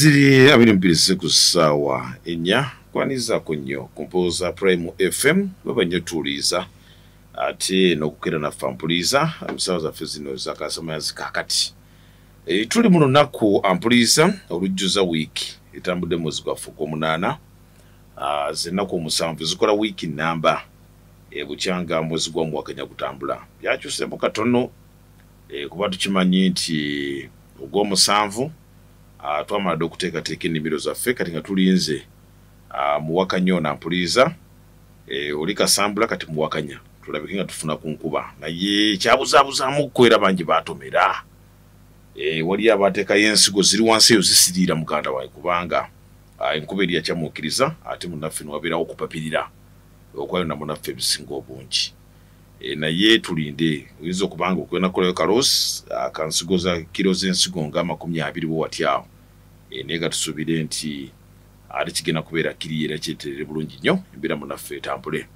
ziri abiri mpirisi ku ssaawa ennya kwanizaako nnyo kumpoza Prime FM babanye tuliza ate n'okukera naffe ampuliza emisawo zaffe zino zakasamayazi kakati tuli mu lunaku ampuliza olujjuza wiiki etambudde mwezi gwaffe ogw'omunaana z'ennaku omusanvu zikola wiiki nnamba bukyanga mwezi gw'omuwakanya gutambula byakyusemu katono kuba tukimanyi nti ogw'omusanvu twamala okuteekateeka ennimiro zaffe kati nga tulinze muwakanya ono ampuliza oli kasambula kati muwakanya tulabike nga tufuna ku nkuba naye kyabuzaabuzaamu kukwera bangi baatomera wali abaateekayo ensigo ziri wansi eyo zisiriira muganda wawe kubanga enkuba eri yakyamuukiriza ate munnaffe niwabeerawo okupapirira okwayona munnaffe ebisinga obungi naye tulinde oyinza okubanga okwenakolayo kaloosi akansigo za kiro z'ensigo nga 20 bwewati awo naye nga tusuubire nti ate kigenda kubeera kiri era kyeterere bulungi nnyo embeera munnaffe etambule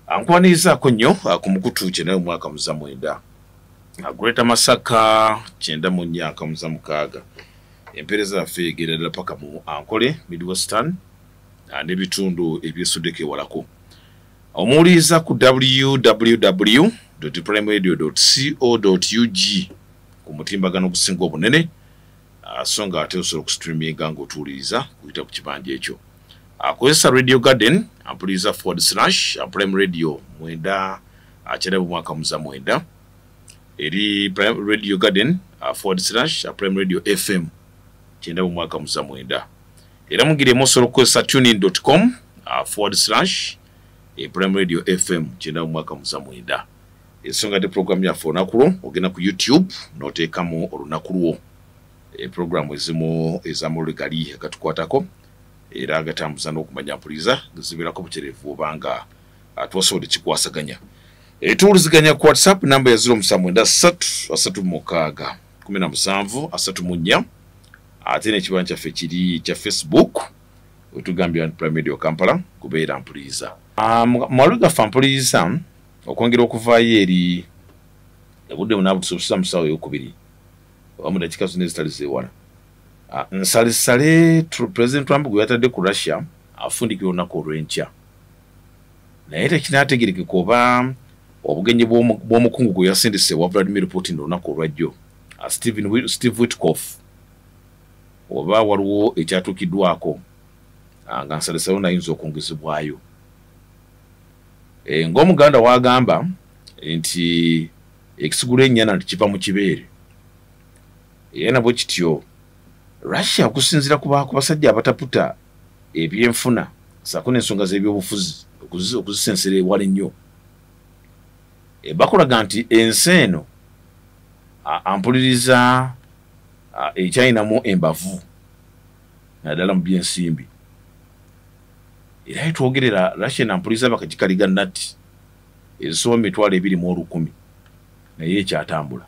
ankwanizaako nnyo ku mukutu kyenayo omwaka muza 9 Greater Masaka 9 empeereza yaffe egenda ddala paka mu Ankole Midwestern n'ebitundu ebyesuddeko ewalako omuwuliriza ku www.primeradio.co.ug ku mutimbagano ogusinga obunene so nga ate osobola okustreaminga ng'otuwuliriza kuyita ku kibanja ekyo akozesa Radio Garden ampuliza / Prime Radio 9 mu mwaka muza 9 eri Radio Garden / Prime Radio FM 9 mu mwaka muza 9 era mugiremu osobola okukozesa tunein.com / Prime Radio FM 9 mu mwaka muza 9 ensonga te program yaffe olunaku lwo ogenda ku YouTube n'oteekamu olunaku lwo programu ezimu ez'amulugali agatukwatako era agatambuza n'okumanya mpuliza zibeerako butereevu obanga twasobodde kikwasaganya tuwuliziganya ku WhatsApp namba ya 0773361734 ate n'ekibanja kyaffe kiri kya Facebook wetugambye Prime Radio Kampala kubeera mpuliza mwalo gaffe mpuliza okwongera okuvaayo eri obudde bunaabutusobozesa mu ssaawa ey'okubiri oba dakika zonna ezitali zeewala nsalisale President Trump gwe yatadde ku Russia afundikira olunaku olw'enkya naye tekinaategerekeka oba obugenyi bw'omukungu gwe yasindise wa Vladimir Putin olunaku olwajjo Steve Witkoff oba waliwo ekyatuukiddwako nga nsalisalewo nayinza okwongezebwayo ng'omuganda wagamba nti ekisigula ennyana kiva mu kibeere era nabwe kityo Russia okusinziira ku basajja abataputa ebyenfuna saako n'ensonga z'ebyobufuzi okuzisensera ewala ennyo bakulaga nti ensi eno ampuliriza ekyayinamu embavu naddala mu byensimbi era etwogerera Russia nampuliza bakagikaliga nati ezisoba 2,100 naye ekyatambula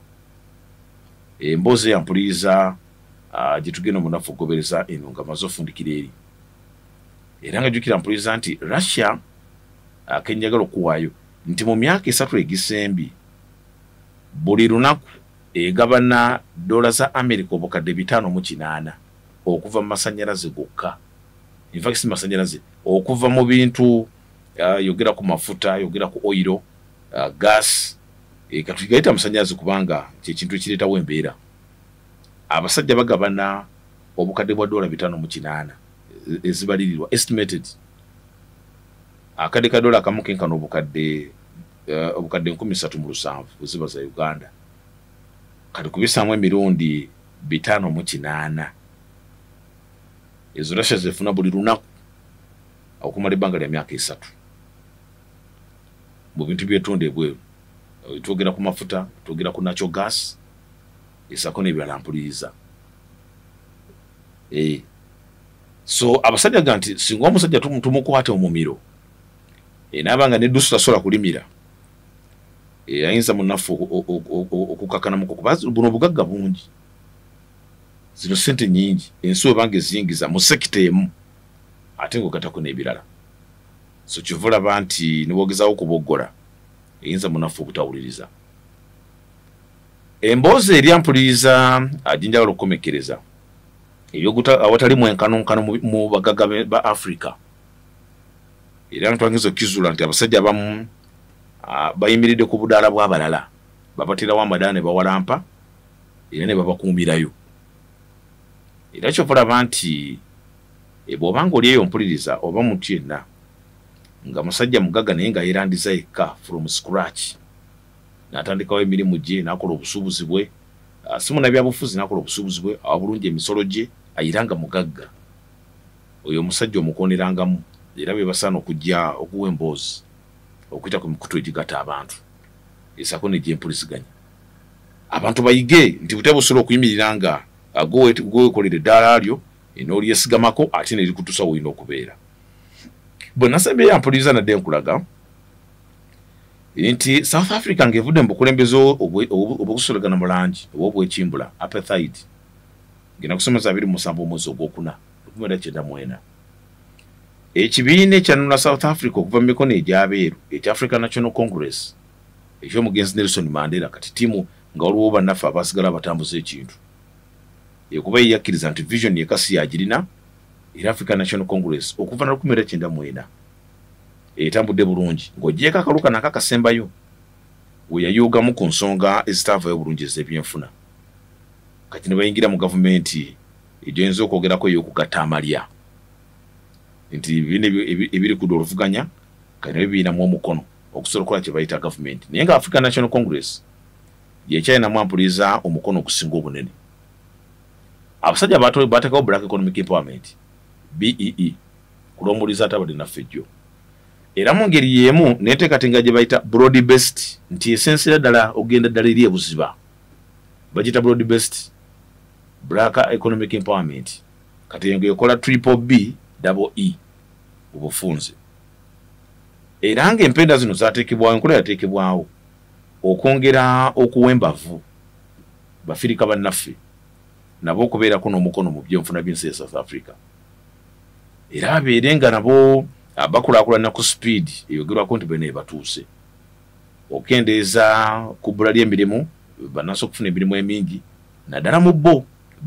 emboozi yampuliza gyetugenda omunafu okugobereza eno nga maze ofundikira eri era nga jjukira mpuliza nti Russia kenjagala okuwaayo nti mu myaka 3 egisembi buli lunaku egabana dola za America obukadde 508 okuva mu masanyalaze gokka in fact si masanyalaze okuva mu bintu yogera ku mafuta yogera ku oil gas katugayita masanyalaze kubanga kyekintu ekireetawo embeera abasajja bagabana obukadde bwa dola 508 ezibalirirwa estimated akadde ka dola akamu kenkana obukadde 37,000 eziba za Uganda kati kubisaamu emirundi 508 ezo Russia zifuna buli lunaku okumala ebbanga lya myaka 3 mu bintu by'etunde ebweru twogera ku mafuta twogera ku natural gas esako n'ebirala mpuliza so abasajja ga nti singa omusajja tumukwate omumiro naabanga neddusu tasobola kulimira ayinza munnaffe okukakanamuko kuba buno obugagga bungi zino sente nyingi ensi webanga eziyingiza mu sekita emu ate ng'ogatako n'ebirala so kyova olaba nti niwogezaawo okuboggola eyinza munnaffe obutawuliriza emboozi eri ampuliriza ajinjagala okukomekereza ebyoguta awatali mwenkanonkano mu bagagga ba Africa. Era ntwangizo kizula nti abasajja abamu bayimiridde ku budaala bw'abalala babatirawo amadaane bawalampa era ne babakuumirayo. Era ky'olaba nti bw'obanga oli eyo mpuliriza oba muntu yenna nga musajja mugagga naye nga yeerandiza yekka from scratch n'atandikawo emirimu gye n'akola obusuubuzi bwe, si munnabyabufuzi n'akola obusuubuzi bwe awabulungi emisolo gye ayiranga mugagga, oyo omusajja omukonerangamu era bye basaana okujja okuwa emboozi okuyita ku mikutu egigatta abantu esaako n'egy'empuliziganya. Abantu bayige nti butya busobola okuyimirira nga gweweekolera eddaala lyo n'olyesigamako ate ne likutuusa woolina okubeera. Bwe nasembye yampuliriza nadde nkulaga nti South Africa ng'evudde mu bukulembeze obw'okusolagana mu langi oba obw'ekimbula apartheid ngenda kusomesa 27 omwezi ogwokuna 1994. Ekibiina ekyanunula South Africa okuva mu mikono egy'abeeru ekya African National Congress eky'omugenzi Nelson Mandela kati ttiimu nga waliwo bannaffe abasigala abatambuza ekintu ekuba yeyakkiriza nti vision yekasi yagirina era African National Congress okuva na 1994 etambudde bulungi ng'ogyeko akalulu kano akakasembayo we yayugamu ku nsonga ezitaavayo bulungi ez'ebyenfuna. Kati ne bayingira mu gavumenti egy'oyinza okwogerako ey'okugatta amalya nti ebibiina ebiri ku oluvuganya kati nabyo biinamu omukono okusobola okukola kye bayita gavumenti, naye nga African National Congress yekyalinamu ampuliriza omukono okusinga obunene. Abasajja bateekawo Black Economic Empowerment BEE kulombuliza atabadde naffe jjo era mu ngeri y'emu neteekatenga gye bayita broad based nti esensera ddala ogenda ddala eri ebuziba bagita broad based Black Economic Empowerment kati yengo ekola BBBE obufunze era ng'empenda zino zaateekebwawo enkola yateekebwawo okwongera okuwembavu bafirika bannaffe nabo okubeerako n'omukono mu by'enfuna by'ensi ya South Africa era abeere nga nabo bakulaakulana ku speed eyogerwako nti bene batuuse okendeeza ku bbula ly'emirimu bannansi okufuna emirimu emingi naddala mu bo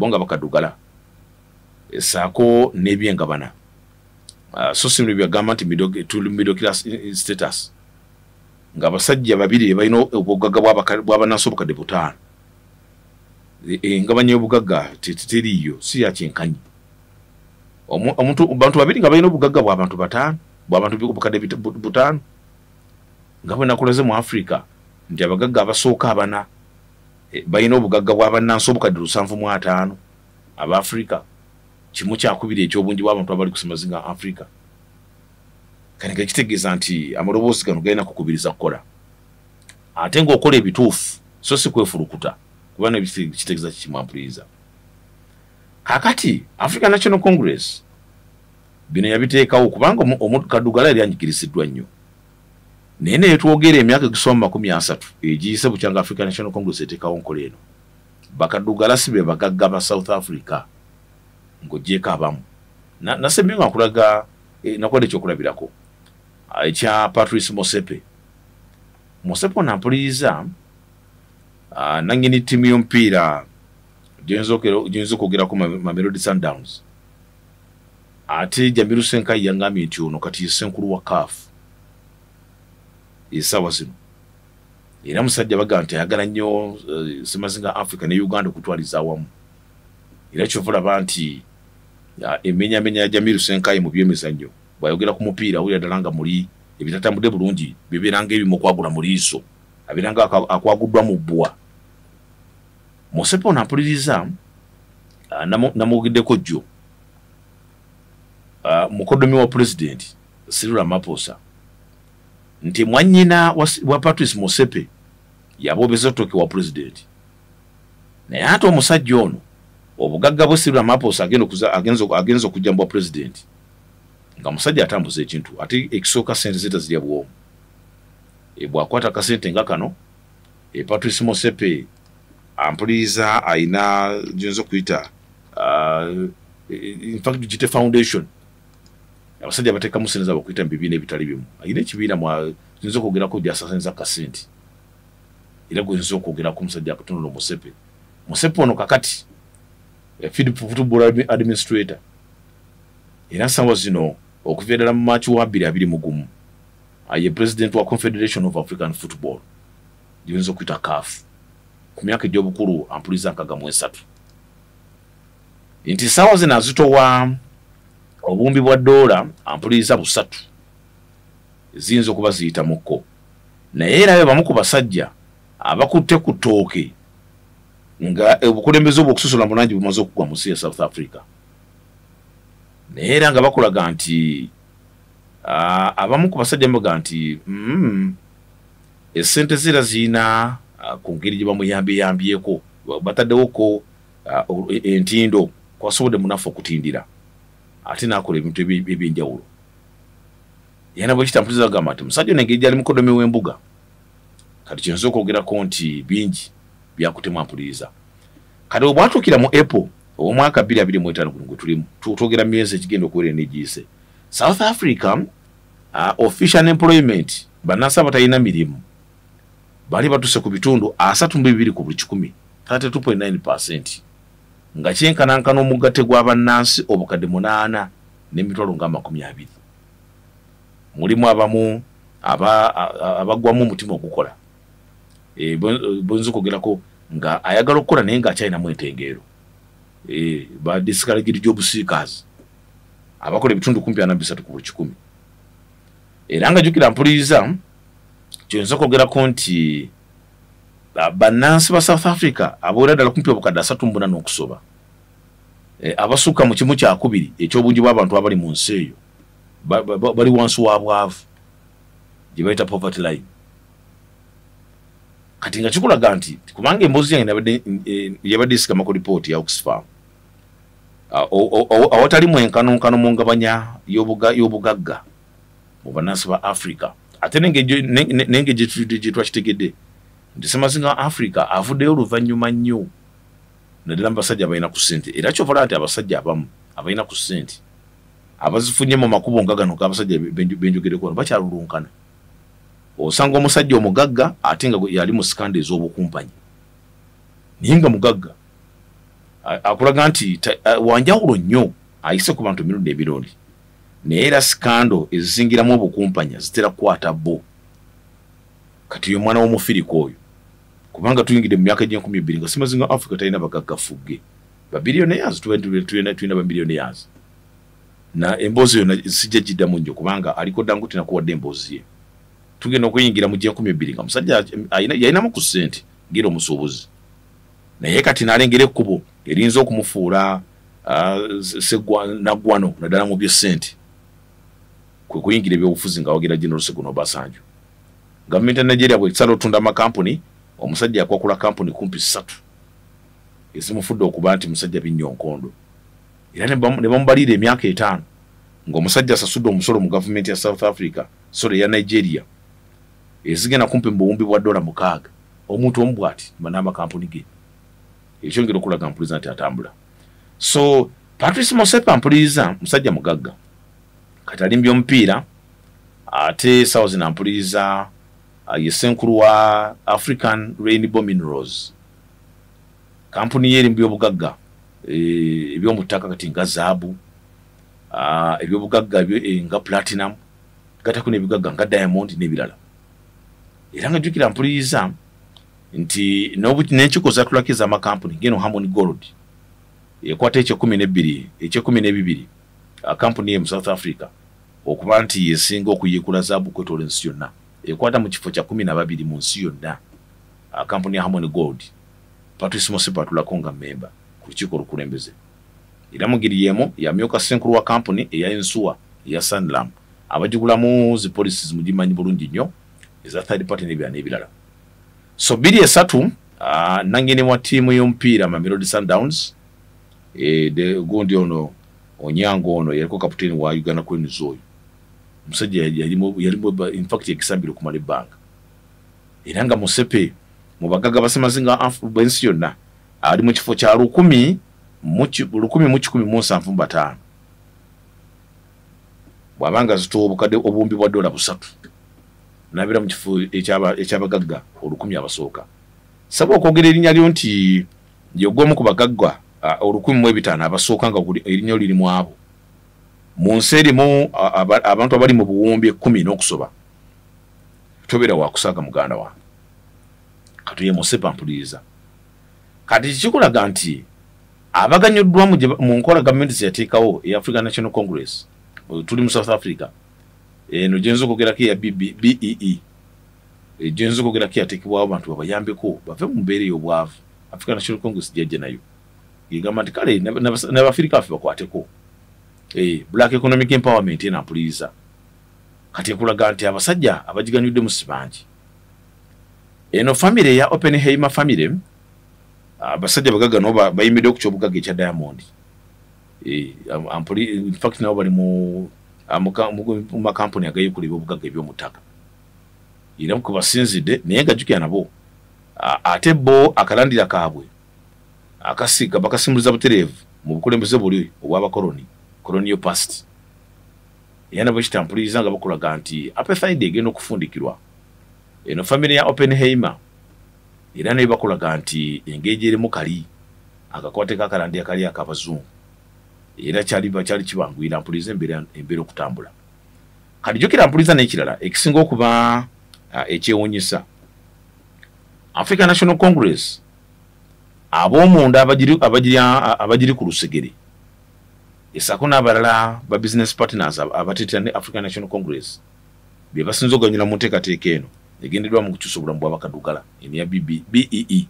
nga bakaddugala esaako n'ebyengabana so simuli byagamba nti middle class status ng'abasajja babiri balina obugagga bw'abannansi obukadde 5 engabanya y'obugagga teriiyo si ya kyenkanyi. Abantu babiri nga balina obugagga bw'abantu 5 bw'abantu obukadde 5 nga bwe nakulaze mu Africa nti abagagga abasooka 4 balina obugagga bw'abannansi obukadde 705 aba Africa kimu kyakubiri eky'obungi bw'abantu abali ku semazinga Africa. Kani nga kitegeeza nti amaloboozi gano galina kukubiriza kukola ate ng'okola ebituufu so si kwefulukuta kuba nekitegeeza kikimwampuliriza. Kakati African National Congress bino yabiteekawo kubanga kaddugala yali anyikirisiddwa nnyo naye ne twogera emyaka egisoma 30 egiyise bukyanga African National Congress eteekawo nkola eno bakaddugala si be bagagga ba South Africa ng'ogyeko abamu nasembye nga nkulaga nakwada ekyokulabirako ekya Patrice Motsepe onampuliriza nannyini ttiimu y'omupiira gy'oyinza okwogerako Mamelodi Sundowns ate Jamiru Senkai yangambye nti ono kati ye ssenkulu wa CAF essaawa zino era musajja bagamba nti ayagala nnyo semazinga Africa ne Uganda okutwaliza awamu era kyova olaba nti emmenyamenya ya Jamiru Senkai mu by'emizannyo bw'ayogera ku mupiira awulira ddala nga muli ebitatambudde bulungi bibeeranga ebimu okwagula mu liiso abeeranga akwaguddwa mu bbwa. Motsepe onampuliriza namwogeddeko jjo mukoddomi wa pulezidenti Cyril Ramaphosa nti mwannyina wa Patrice Motsepe yaboobeza ottooke wa pulezidenti naye ate omusajja ono obugagga bwe Cyril Ramaphosa agenza okujja mu bwa pulezidenti nga musajja atambuza ekintu ate ekisooka ssente zeta zirya bwomu bw'akwata akasente nga kano Patrice Motsepe ampuliriza ayina gyinza okuyita in fact gite foundation abasajja bateekamu sente zaabwe okuyita mu bibiina ebitali bimu ayina ekibiina gyinza okwogerako gyasasenza kasente era gwinza okwogerako omusajja akatunula Motsepe ono kakati field football administrator era sawa zino okuviira mu match wa 2-2 aye president wa Confederation of African Football yinzo kuita CAF ku myaka egy'obukulu ampuliza nkagamu 3 inti sawa zina zitowa obumbi bwa dola ampuliza busatu zinzo kuba ziyita mukko naye era bamu ku basajja abakutte ku tooke nga obukulembeze obwokususula munangi bumaze okugwa mu nsi ya South Africa naye era nga bakulaga nti abamu ku basajja mbaga nti esente zira zina ku ngeri gye bamuyambyeko bataddewoko entindo kwasobodde munafu okutindira ate nakola ebintu ebyenjawulo yana bwe kitampuliza agamba nti musajja n'engeri gyali mukodomi w'embuga kati kyinza okwogerako nti bingi byakutemu ampuliza kati obwatuukira mu April omwaka 2025 gwe tulimu tutwogera myezi ekigenda okuwera n'egiise South Africa official employment bannansi abatalina mirimu bali batuse ku bitundu 32 ku buli 100 32.9% nga kyenkanankana omugatte gw'abannansi obukadde 8 n'emitwalo nga 20 mulimu abamu abagwamu omutima okukola bonzo kogerako nga ayagala okukola naye nga akyalinamu entengeero ba discouraged job seekers abakola ebitundu 23 ku buli 100 era nga jukira ampuliza kyonza kogerako nti bannansi ba South Africa abawera ddala kumpi obukadde 3 n'okusoba abasuka mu kimu kya 2 eky'obungi bw'abantu abali mu nsi eyo bali wansi wa bwavu gye bayita poverty line kati nga kikulaga nti kubanga emboozi yange yabadde isikama ku report ya Oxfam awatali mwenkanonkano mu ngabanya y'obugagga mu bannansi ba Africa ate nenge gye twakitegedde nti Ssemazinga Africa avuddeyo oluvannyuma nnyo naddala mu basajja abalina ku ssente era kyovala nti abasajja abamu abalina ku ssente abazifunye mu makubo nga gano g'abasajja benjogereko bakyalulunkana osanga omusajja omugagga ate nga yali mu sikanda ez'obukumpanyi naye nga mugagga akulaga nti wanjawulo nnyo ayise ku bantu emirundi ebirondi naye era sikando ezizingiramu obukumpanya zitera kukwata bo kati yo mwana w'omufirika oyo kubanga tuyingidde mu myaka gy'2000 nga Ssemazinga Africa talina bagagga fugge babiliyoneyaz tulina bamiliyoneyaz na emboozi yonna sijja giddamu nnyo kubanga aliko Dangote nakuwadde emboozi ye tugenda okuyingira mu gy'2000 nga musajja yalinamu ku ssente ngera omusuubuzi naye kati n'alengera ekkubo erinza okumufuula naggwano naddala mu by'essente kwe kuyingira ebyobufuzi nga wagira General Olusegun Obasanjo gavumenti ya Nigeria bwe kisala otunda amakampuni omusajja yakwakula kampuni kumpi 3 ezimufudde okuba nti musajja binnyonkondo era ne bamubaliira emyaka 5 ng'omusajja asasudde omusolo mu gavumenti ya South Africa sole ya Nigeria ezigenda kumpi mu buwumbi bwa $6 omuntu omu bw'ati n'amakampuni ge ekyongera okulaga ampuliza nti atambula so Patrice Motsepe ampuliza musajja mugagga kati alimbye omupiira ate sawa zino ampuliza ye ssenkulu wa African Rainbow Minerals kampuni ye erimbye obugagga ebyomuttaka kati nga zaabu ebyobugagga nga platinum gatako n'ebigagga nga diamond n'ebirala era nga jjukira ampuliza nti n'enkiko zatulakiza amakampuni ngeno Harmony Gold ekwata eky'ekumi kampuni ye mu South Africa okuba nti yesinga okuyiikula zaabu kwetoola ensi yonna ekwata mu kifo kya 12 mu nsi yonna kampuni ya Harmony Gold Patrice Motsepe atulako nga memba ku lukiiko olukulembeze era mugiri yemu yamyoka ssenkulu wa kampuni eya ensuwa eya Sanlam abagigulamu zi policies mugimanyi bulungi nnyo eza third party n'ebirala so 2-3 nangene wa tiimu y'omupiira Mamelodi Sundowns de gundi ono Onyango ono yaliko kapiteni wa Uganda Cranes oyo musajja yalimu in fact ekisambiro kumala ebbanga era nga Motsepe mu bagagga ba Ssemazinga b'ensi yonna ali mu kifo kya 1,175 bw'abanga zitowa obukadde obumbi bwa $3 nabira mu kifo ekyabagagga 1,000 abasooka saba okwogera erinnya lyo nti y'ogw'omu ku bagagga 1015 abasooka nga erinnya liri mu abo mu nsi erimu abantu abali mu buwumbi 10 n'okusoba tobeera wakusaaga muganda wange katuye musepa mpuliriza kati kikulaga nti abaganyuddwa mu nkola gavumenti yateekawo African National Congress tuli mu South Africa eno gyenza okwogerako ya BEE gyenza okwogerako yateekebwawo abantu babayambeko bave mu mbeera ey'obwavu African National Congress jajja nayo yegamba nti kale n'Abafirika ffe bakwateko Black Economic Empowerment enampuliriza kati ekulaga nti abasajja abagiganyudde mu sibangi eno family ya Oppenheimer family abasajja bagaga no bayimidde ku kyobugaga ekya Diamond in fact nabo bali mu makampuni agayikulira obugaga eby'omutaka era ku basinzidde naye gajjukira nabo ate bo akalandira kaabwe akasiga bakasimuliza butereevu mu bukulembeze buli obw'abakoloni colonial past yana bwekitampuliriza nga bakulaga nti apartheid egenda okufundikirwa eno family ya Oppenheimer era naye bakulaga nti engeri erimu kali akakwateko akalandira kali akabazungu era kyali kibangwira mpuliriza embeera okutambula kati jjukira mpuliriza n'ekirala ekisinga okuba ekyewuunyisa African National Congress ab'omunda abagiri ku lusegere esaako n'abalala ba business partners abateetera ne African National Congress bye basinza okuganyula mu nteekateeka eno egendeddwa mu kukyusa obulamu bw'abakadugala eniya BEE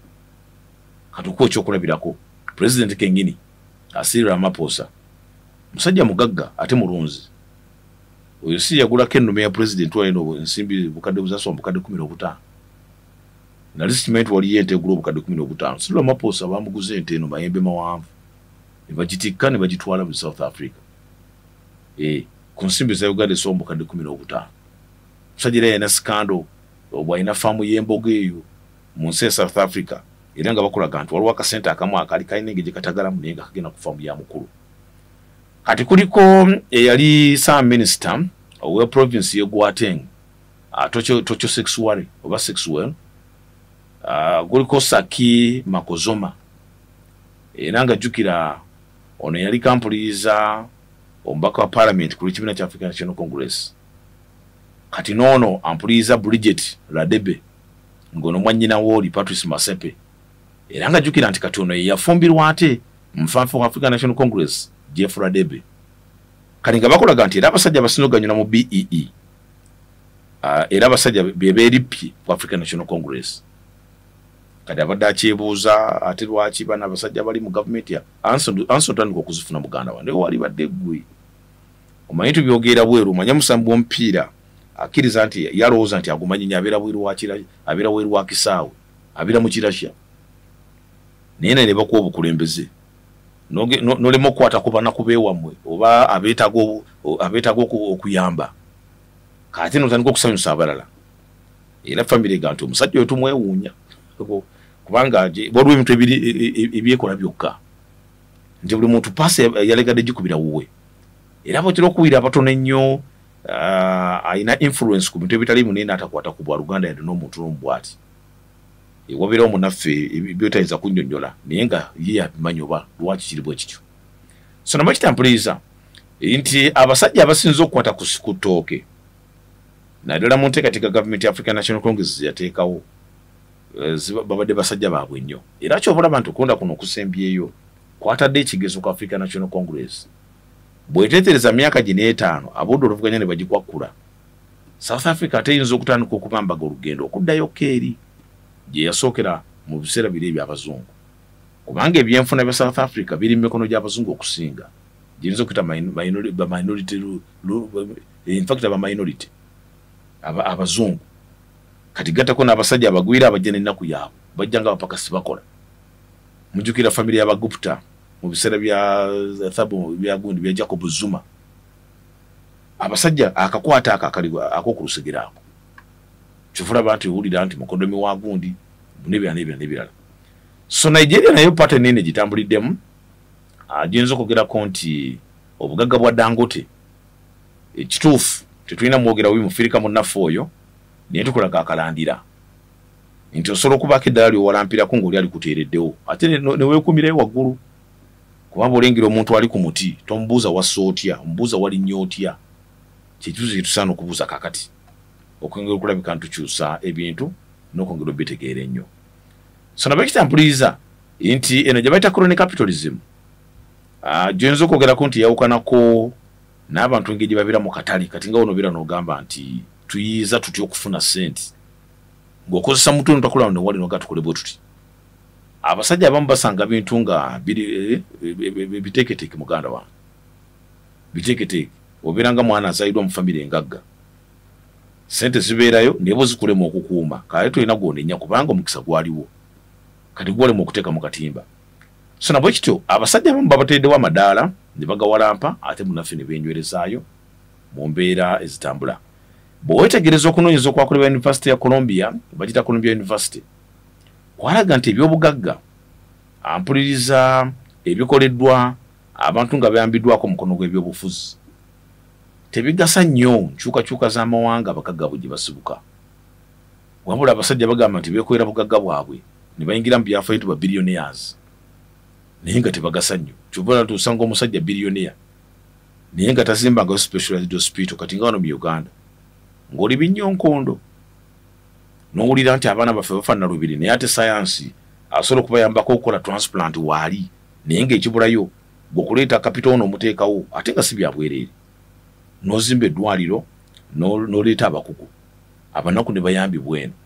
kati okuwa ekyokulabirako President Kengini Cyril Ramaphosa musajja mugagga ate mulunzi oyo si yagulako ennume ya president waino ensimbi bukadde buzaswa bukadde 15 na listimate wali yente egula obukadde 15 Cyril Ramaphosa bamuguze ente eno mayembe mawanvu ne bagitikka ne bagitwala mu South Africa ku nsimbi za Uganda so bukadde 15 musajja era yana scandal obwalina faamu y'embogo eyo mu nsi ya South Africa era nga bakulaga nti waliwo akasente akamu akali kalina engeri katagalamu naye nga kagenda ku faamu ya mukulu kati kuliko eyali Sam Minister owe province ye Gauteng Tocho Sexual oba Sexual guliko Saki Makozoma era nga jjukira ono yali kampuliza omubaka wa parliament ku kibiina kya African National Congress kati noono ampuliza Bridget Radebe ngono mwannyina woli Patrice Masepe era nga jjukira nti kati ono yafumbirwa ate mufanfa wa African National Congress Jeff Radebe kali nga bakolaga nti era abasajja basinoganyula mu BEE era abasajja bebeeripye ku African National Congress kati abadde akyebuuza ate lwaki bana abasajja bali mu gavumenti ya ansotandika okuzifuna muganda wange wali badde ggwe omanyi tubyogera bweru omanya musambu w'omupiira akkiriza nti yalowooza nti agumanyi abeera bweru wa kisaawe abeera mu kirasya naye ne bakuwa obukulembeze nolema okukwata ku banaku beewammwe oba abeetaaga okuyamba kati notandika okusanyusa abalala era famire ega nti omusajja oyo tumwewuunya kubanga waliwo ebintu ebyekola byokka nti buli muntu paasi yalegadde gikubira wuwe era botera okuwira abatono ennyo ayina influence ku bintu ebitaliimu naye n'atakwata ku bwaluganda yadde n'omuntu n'omubwati wabeerawo munaffe byotayinza kunnyonnyola naye nga ye abimanyi oba lwaki kiri bwe kityo so naba kitampuliriza nti abasajja abasinza okukwata ku ttooke naddala mu nteekateeka gavumenti ya African National Congress yateekawo babadde basajja baabwe nnyo era kyobulaba nti okulonda kuno okusembyeyo kwatadde ekigezo ku African National Congress bwetetereza myaka gino 5 abudde oluvuganya ne bagikwakkula South Africa teyinza okutandika okubambaga olugendo okuddayo keeri gye yasookera mu biseera biri eby'abazungu kubanga ebyenfuna bya South Africa biri mu mikono gy'abazungu okusinga giyinza okuyita minority abazungu kati gattako n'abasajja abagwira abajja n'ennaku yaabwe bajja nga abapakasi bakola mujjukira famire y'Abagupta mu biseera bya Thabo byagundi bya Jacob Zuma abasajja akakwata ak'okulusegera ako kifuna bantu owulira nti mukodomi wa gundi n'ebirala so Nigeria nayo pate nene gitambuliddemu agiyinza okwogerako nti obugagga bwa Dangote ekituufu tetulina mwogera wi mufirika munnaffe oyo naye tukolaga akalandira nti osobola okubaako eddala ly'owalampirako ng'oli alikuteereddewo ate ne weekuumireyo waggulu kuba bolengera omuntu ali ku muti tomubuuza wasootya omubuuza wali nyootya kyekibuzo kyetusaana okubuuza kakati okwongera okulabika ntukyusa ebintu n'okwongera obitegeera ennyo so naba ekitampuliriza nti eno gye bayita crony capitalism gyoyinza okwogerako nti yawukanako n'abantu engeri gye babeera mu katale kati nga wonobeera n'ogamba nti tuyiiza tutya okufuna sente ng'okozesa mutu notakola newali noga tukole bwe tuti abasajja abamu basanga bintu nga biteeketeeke muganda wange biteeketeeke obeera nga mwana azaalirwa mu famire engagga sente zibeerayo naye bo zikulema okukuuma kale tulina gwonenya kubanga omukisa gwaliwo kati gwolema okuteeka mu katimba so nabwe kityo abasajja abamu babatereddewo amadaala ne bagawalampa ate munaffe ne benywerezaayo mu mbeera ezitambula bw'owetegereza okunoonyeza okwakolebwa University ya Columbia bagita Columbia University kwalaga nti ebyobugagga ampuliriza ebikoleddwa abantu nga bayambiddwako omukono gw'ebyobufuzi tebigasa nnyo nkyukakyuka z'amawanga abagagga bwe gye basibuka wabula abasajja bagamba nti beekolera bugagga bwabwe ne bayingira mu byafaayo tuba billionaires naye nga tebagasa nnyo kyova tusanga omusajja billionaire naye nga tazimbanga specialized hospital kati nga wano mu Uganda ng'oli binnyonkoondo n'owulira nti abaana baffe bafaanana lubiri naye ate sayansi asobola okubayambako okukola transplant waali naye ng'ekibulayo bw'okuleeta kapito ono omuteekawo ate nga si bya bwereere n'ozimba eddwaliro n'oleeta abakugu abanaku ne bayambibwa eno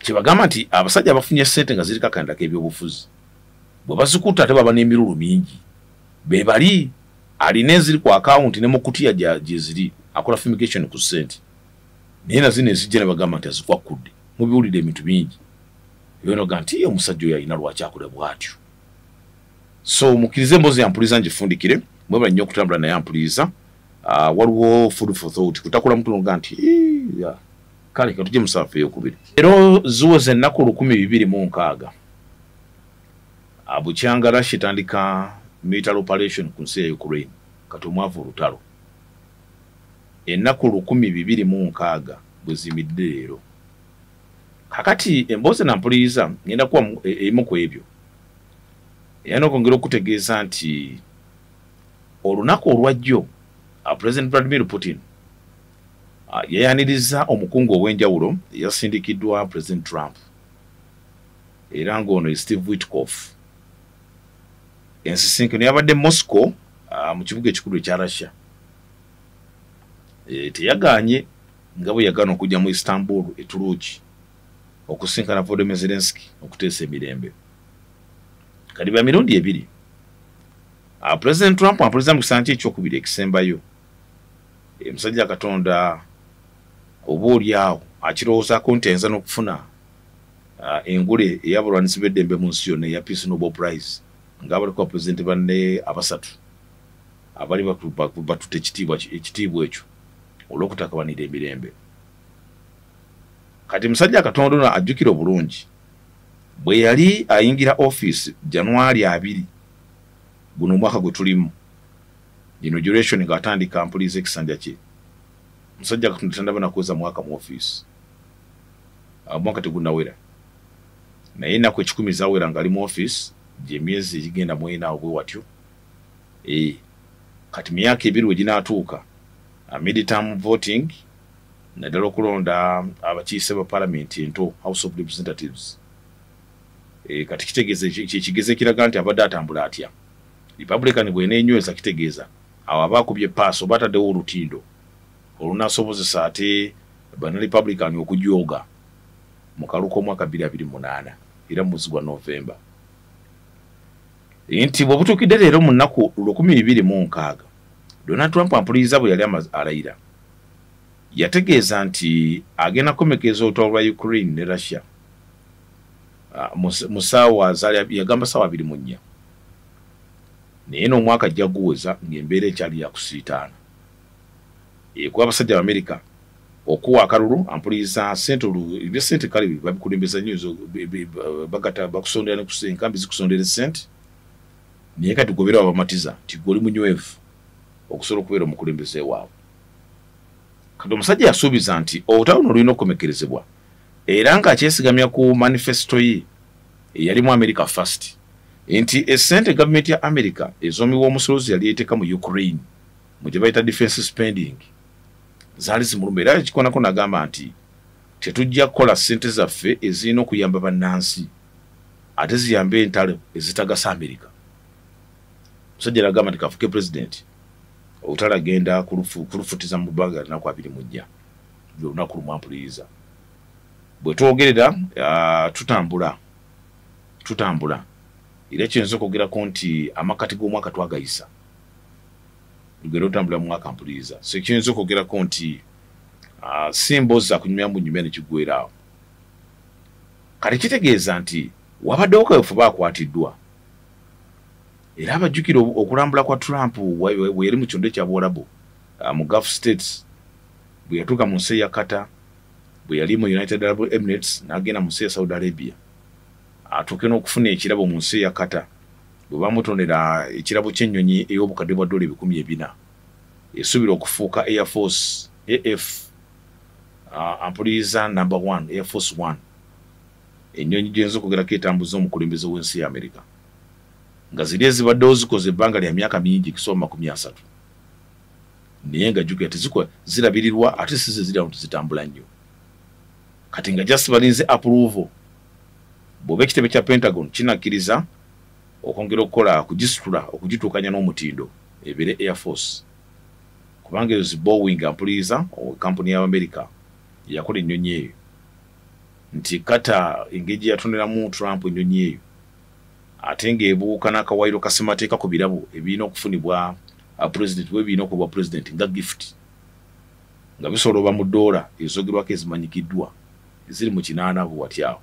kyebagamba nti abasajja abafunye ssente nga ziriko akandako ebyobufuzi bwe bazikuta ate baba n'emirulu mingi be bali alina eziri ku akawunti ne mu kutiya gye ziri akola fumigation ku ssente naye nazino ezijja ne bagamba nti azikwakudde mubiwulire emintu bingi ebyonoga nti omusajja oyo alina lwaki akola bw'atyo so mukkirize emboozi yampuliriza ngifundikire mwebala nnyo okutambula naye ampuliriza waliwo food for thought kutakola mutu noga nti kale katujje musaafu eyokubiri ero ziweze ennaku 226 bukyanga Russia etandika military operation ku nsi ya Ukraine kati omwavu olutalo ennaku 226 bwe zimidde leero kakati emboozi nampuliriza ngenda kuwa emu ku ebyo era okwongera okutegeeza nti olunaku olwajjo President Vladimir Putin yayaniriza omukungu ow'enjawulo yasindikiddwa President Trump era ng'ono Steve Witkoff ensisinkano yabadde Moscow mu kibuga ekikulu ekya Russia teyagaanye nga bwe yagaana okujja mu Istanbul Eturuki okusinkana Volodymyr Zelensky okuteesa emirembe kati bya mirundi ebiri President Trump ampuliriza mu kisaanyi ekyokubiri ekisembayo musajja Katonda oboolyawo akirowoozaako nti ayinza n'okufuna engule ey'abalwanisi b'eddembe mu nsi yonna eya Peace Nobel Prize ng'abaliko bapulezidenti banne abasatu abali batutte ekitiibwa ekyo olw'okutakabanira emirembe kati musajja Katonda ono ajjukira obulungi bwe yali ayingira office January 2 guno omwaka gwe tulimu inauguration ng'atandika mpuliriza ekisanja kye musajja Katonda tandaba nakuweza mwaka mu office omwaka tegunnawera naye ennaku 10 zawera ng'ali mu office gy'emyezi egigenda mu ena obwe watyo kati myaka 2 we ginaatuuka midterm voting naddala okulonda abakiise ba parliament ento House of Representatives kati kitegeeza kyekigezo ekiraga nti abadde atambula atya Republican bw'eneenyweza kitegeeza awo abaakubye paaso bataddewo olutindo olunaasobozesa ate bana Republican okujooga mu kaluko omwaka 2028 era mu mwezi gwa November nti bw'obutuukidde leero mu nnaku 226 Donald Trump ampuliriza bwe yali alayira yategeeza nti agenda kukomekereza olutalo lwa Ukraine ne Russia mu ssaawa yagamba ssaawa 24 naye n'omwaka ajja guweza ng'embeera ekyali yakusiitaana kuba abasajja America okuwa akalulu ampuliriza ebya ssente kale babikulembeza nnyo bagata bakusondera ne enkambi zikusondera ssente naye kati gobera wabamatiza nti goli munywevu okusobola okubeera omukulembeze waabwe kati omusajja yasuubiza nti olutalo luno lulina okukomekerezebwa era ng'akyesigamya ku manifesto ye eyalimu America First nti essente government ya America ezomiwa omusolozi yali eteeka mu Ukraine mu gye bayita defense spending zaali zimulumba era ekikonako nagamba nti tetujja kukola ssente zaffe ezirina okuyamba bannansi ate ziyambe entalo ezitagasa America. Musajja nagamba nti kafuke president obutala agenda kulufutiza mu bbanga lunaku 24 lunaku lumu ampuliriza. Bwe twogerera tutambula era kyenzo kwogerako nti amakati g'omwaka twagayisa lugero tutambula mu mwaka ampuliriza so kyenzo kwogerako nti symbols za kunyumya mu nyumya nekigwerawo kale kitegeeza nti wabaddewo kawefu baakwatiddwa era abajjukira okulambula kwa Trump we yali mu kyonde kya Buwarabu mu Gulf States bwe yatuuka mu nsi ya Qatar bwe yali mu United Arab Emirates n'agenda mu nsi ya Saudi Arabia atuuke n'okufuna ekirabo mu nsi ya Qatar bwe bamutondera ekirabo ky'ennyonyi ey'obukadde bwa $400 esuubira okufuuka Air Force AF ampuliriza number 1 Air Force 1 ennyonyi gy'enza okwogerako etambuza omukulembeze w'ensi ya America nga ziri ezibaddewo zikoze ebbanga lya myaka mingi kisoma 30 naye nga jjukira zirabirirwa ate si ze ziri zitambula nnyo kati nga just balinze approval bw'oba ekitebe kya Pentagon kinakkiriza okwongera okukola kugisitula okugituukanya n'omutindo ebeere Air Force kubanga ezo Boeing ampuliriza kampuni y'Amerika yakola ennyonyi eyo nti kata engeri yatonderamu Trump ennyonyi eyo ate ng'ebuuka n'akawairo kasemateeka ku birabo ebirina okufunibwa president webirina okubwa president nga gift nga bisoloba mu $, ezogerwako ezimanyikiddwa eziri mu 8 bwatyawo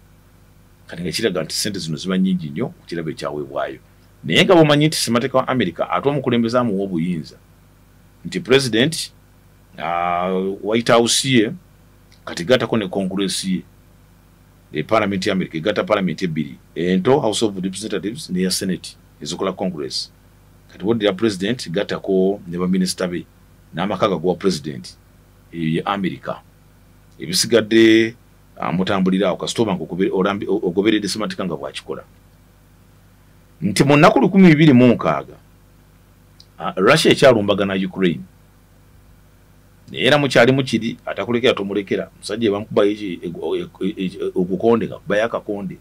kati nga kiraga nti ssente zino ziba nnyingi nnyo ku kirabo ekyaweebwayo naye nga bwomanyi nti ssemateeka wa America ate omukulembeze amuwa obuyinza nti president White House ye kati gattako ne Congress ye parliament ya America gatta parliament ebbiri ento House of Representatives ne ya Senate ezikola Congress kati wodira president gattako ne baminister be n'amakaga gwa president ya America ebisigadde mutambulira okasitoma ogoberede sematika nga bwakikola nti mu nnaku 2026 Russia ekyalumbagana Ukraine era mukyali mukiri atakulekera tomulekera musajja bamukuba okukondeka bayakakonde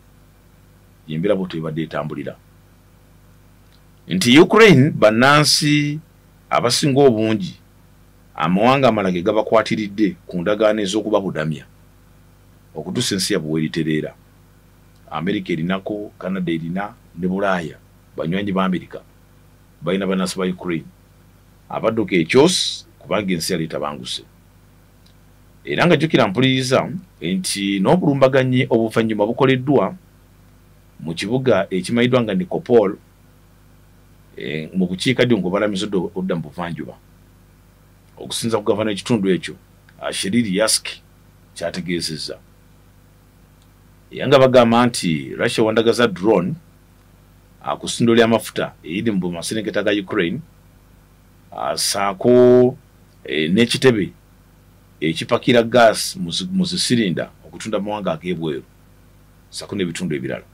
yimbira boto ebadde etambulira nti Ukraine bannansi abasinga obungi amawanga amalage gabakwatiridde ku ndagaano ez'okubabudamya okutuusa ensi yabwe weritereera America erinako Canada erina ne Bulaaya banywanyi ba America balina bannansi ba Ukraine abadduka ekyosi kubanga ensi yali tabanguse era nga jjukira mpuliriza nti n'obulumbaganyi obuvannyuma bukoleddwa mu kibuga ekimanyiddwa nga Nikopol mu bukiikaddyo ng'obalamizidde odda mu buvanjuba okusinza ku gavana ekitundu ekyo Sherry Yaski kyategeezezza yanga bagamba nti Russia wandagaza drone akusindo ly'amafuta eyiri mu maserengeta ga Ukraine saako n'ekitebe ekipakira gas mu zisirinda okutunda mawanga ag'ebweru saako n'ebitundu ebirala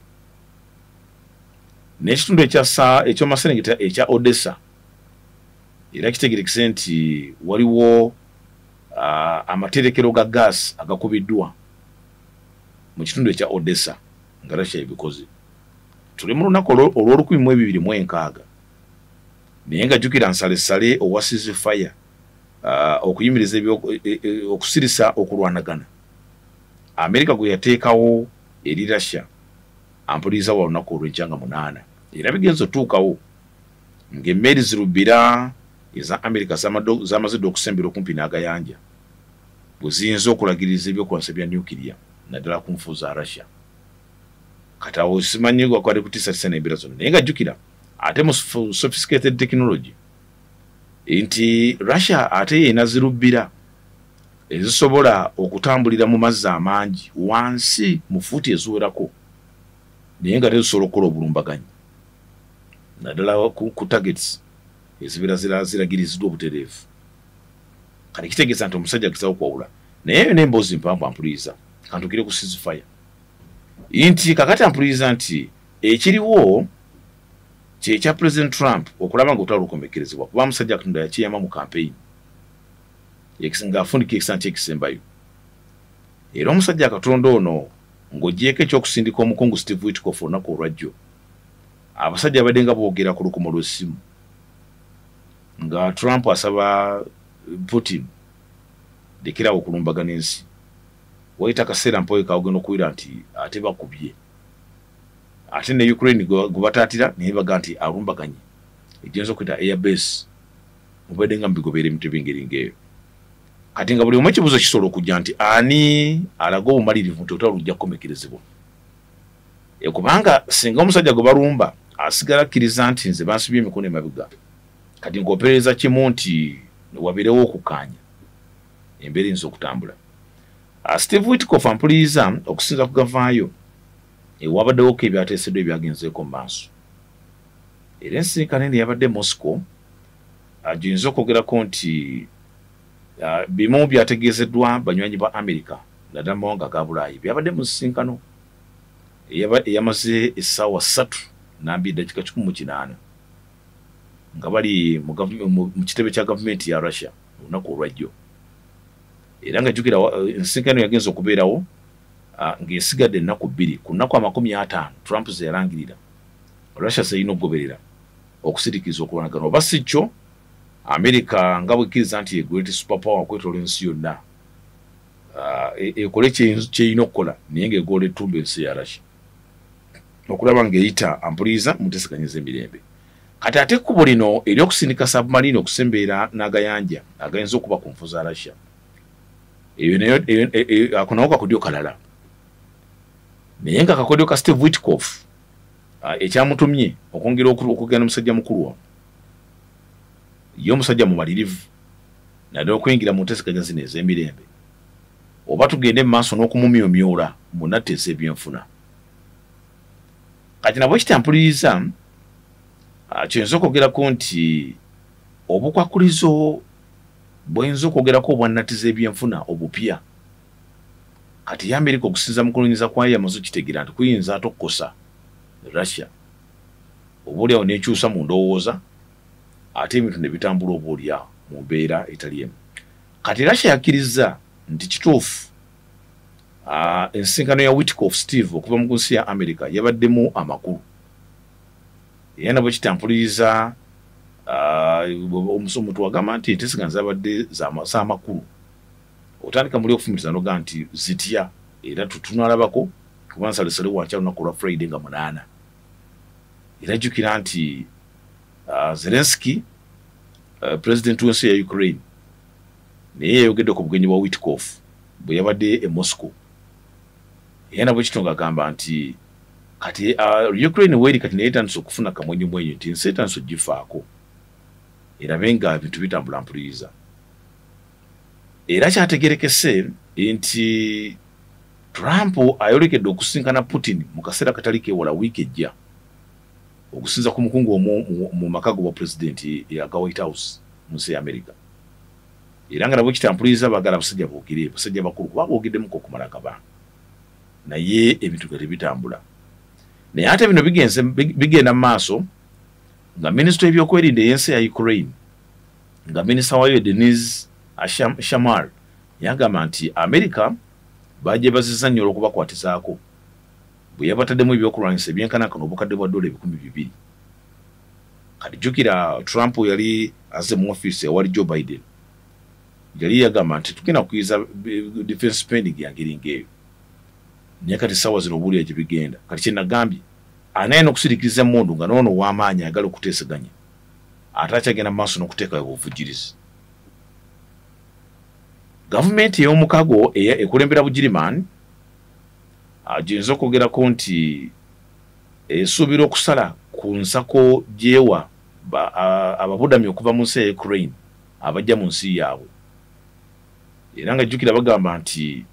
n'ekitundu ekyomaserengeta ekya Odessa era kitegerekese nti waliwo amaterekero ga gas agakubiddwa mu kitundu ekya Odessa nga Russia ebikoze tuli mu lunaku olw'2026 naye nga jjukira nsalesale owa ceasefire okuyimiriza okusirisa okulwanagana America gwe yateekawo eri Russia ampuliriza wa lunaku olw'enkyanga 8 era bigenza otuukawo ng'emmeri zirubbira eza America zamazidde okusembera okumpi n'agayanja bwe ziyinza okulagiriza ebyokulwanyisa bya nuclear naddala ku nfu za Russia kati awo simanyi gwakwali kutiisatiisa n'embeera zonna naye nga jjukira ate mu sophisticated technology nti Russia ate yeena zirubbira ezisobola okutambulira mu mazzi amangi wansi mu fuuti eziwerako naye nga tezisobola okukola obulumbaganyi naddala ku targets ezibeera ziragiriziddwa obutereevu kati kitegeeza nti omusajja agezawo okwawula naye eyo n'emboozi mpanvu ampuliriza kantukire ku ceasefire nti kakati ampuliriza nti ekiriwo kya President Trump okulaba nga otwala okukomekerezebwa kuba musajja Katonda yakiyama mu campaign nga afundika ekisanti ekisembayo era omusajja Katonda ono ng'ogyeko ekyokusindika omukungu Steve Witkoff olunaku olwajjo abasajja abadde nga boogera ku lukumo lw'essimu nga Trump asaba Putin lekerawo okulumbagana ensi wayita akaseera mpoyo kawogenda okuwira nti ate bakubye ate ne Ukraine gubataatira naye baga nti alumbaganye ejjenza okuyita airbase mubadde nga mubigobeera emitwe bingeri ng'eyo kati nga buli omu ekibuuzo kisobola okujja nti ani alaga obumalirivu nti otwala lujja kukomekerezebwa kubanga singa omusajja gwe balumba asigala akkiriza nti nze bansibye emikono emabega kati ng'operereza kimu nti wabeerewo okukaanya embeera eyinza okutambula Steve Witkoff ampuliriza okusinza ku gavaayo wabaddewo ko ebyateeseddwa ebyagenzeeko mu maaso era ensisinkano eno yabadde Moscow giyinza okwogerako nti bimu byategeezeddwa banywanyi ba America naddala mu mawanga ga Bulaayi byabadde mu nsisinkano eyamaze essaawa 3:18 nga bali mu kitebe kya gavumenti ya Russia olunaku olwajjo era nga jjukira ensisinkano yagenza okubeerawo ng'esigadde ennaku 2 ku nnaku 50 Trump ze yalangirira Russia zeyina okugoberera okusirikiza okulwanagana oba si kyo America nga bwekkiriza nti great superpower okwetoola ensi yonna ekole kyeyina okukola naye ng'egoola ettumba ensi ya Russia okulaba ng'eyita ampuliriza muteeseganyiza emirembe kati ate ekkubo lino ery'okusindika submarine okusembeera n'agayanja agayinza okuba ku nfu za Russia eyo nayo ako nawo kakodyo kalala naye nga kakodyo ka Steve Witkoff ekyamutumye okwongera okugenda omusajja mukulu ono ye omusajja mumalirivu naddala okwingira mu nteeseganya zino ez'emirembe oba tugende mu maaso n'okumumyomyola mu nnateesa ebyenfuna kati nabwe kitampuliriza kiyinza okwogerako nti obukwakulizo bw'oyinza okwogerako obwannatiza ebyenfuna obupya kati ya Amerika okusinza mu kulonyiza kwayo yamaze okitegeera nti kuyinza ate okukosa Russia oboolyawo n'ekyusa mu ndowooza ate ebintu ne bitambula oboolyawo mu mbeera etali emu kati Russia yakkiriza nti kituufu ensisinkano ya Witkoff Steve okuva mu nsi ya Amerika yabaddemu amakulu era nabwe kitampuliriza omusomuntu wagamba nti enteeseganya zabadde z'amakulu otandika muli okufumiriza noga nti zitya era tunalabako kuba nsalesale wanca lunaku lwa Friday nga 8 era jjukira nti Zelensky president w'ensi ya Ukraine naye yayogedde ku bugenyi bwa Witkoff bwe yabadde e Moscow era nabwe kitonga agamba nti kati Ukraine weeri kati naye etandise okufuna kamwenyumwenyu nti ensi etandise ogifaako erabe nga ebintu bitambula mpuliriza era kyategerekese nti Trump ayolekedde okusinkana Putin mu kaseera katali kewala wiiki ejja okusinza ku mukungu mu makago wa pulezidenti aga White House mu nsi ya Amerika era nga nabwe kitampuliriza bagala abasajja boogere basajja bakulu kuba boogeddemu okumala akabanga naye ebintu nga tebitambula naye ate bino bigenda mu maaso nga minisitule ebyokwerinda ey'ensi ya Ukraine nga minisita waayo Denis Shamar yagamba nti Amerika bagyebazizza nnyo olw'okubakwatizaako bwe yabataddemu ebyokulwanyisa ebyenkanakano obukadde bwa $200,000 kati jjukira Trump yali azze mu ofiisi ewali Joe Biden yali yagamba nti tugenda kuyiza defense spending yangeri ng'eyo naye kati ssaawa zino obuulira gye bigenda kati kye nagambye anayina okusirikiriza emmundu nga noono w'amaanyi ayagala okuteeseganya ate akyagenda mu maaso n'okuteekayo obuvujjirizi gavumenti ey'omukago ekulembera Bugirimaani giyinza okwogerako nti esuubira okusala ku nsako gyewa ababudamya okuva mu nsi ya Ukraine abajja mu nsi yaabwe era nga jjukira bagamba nti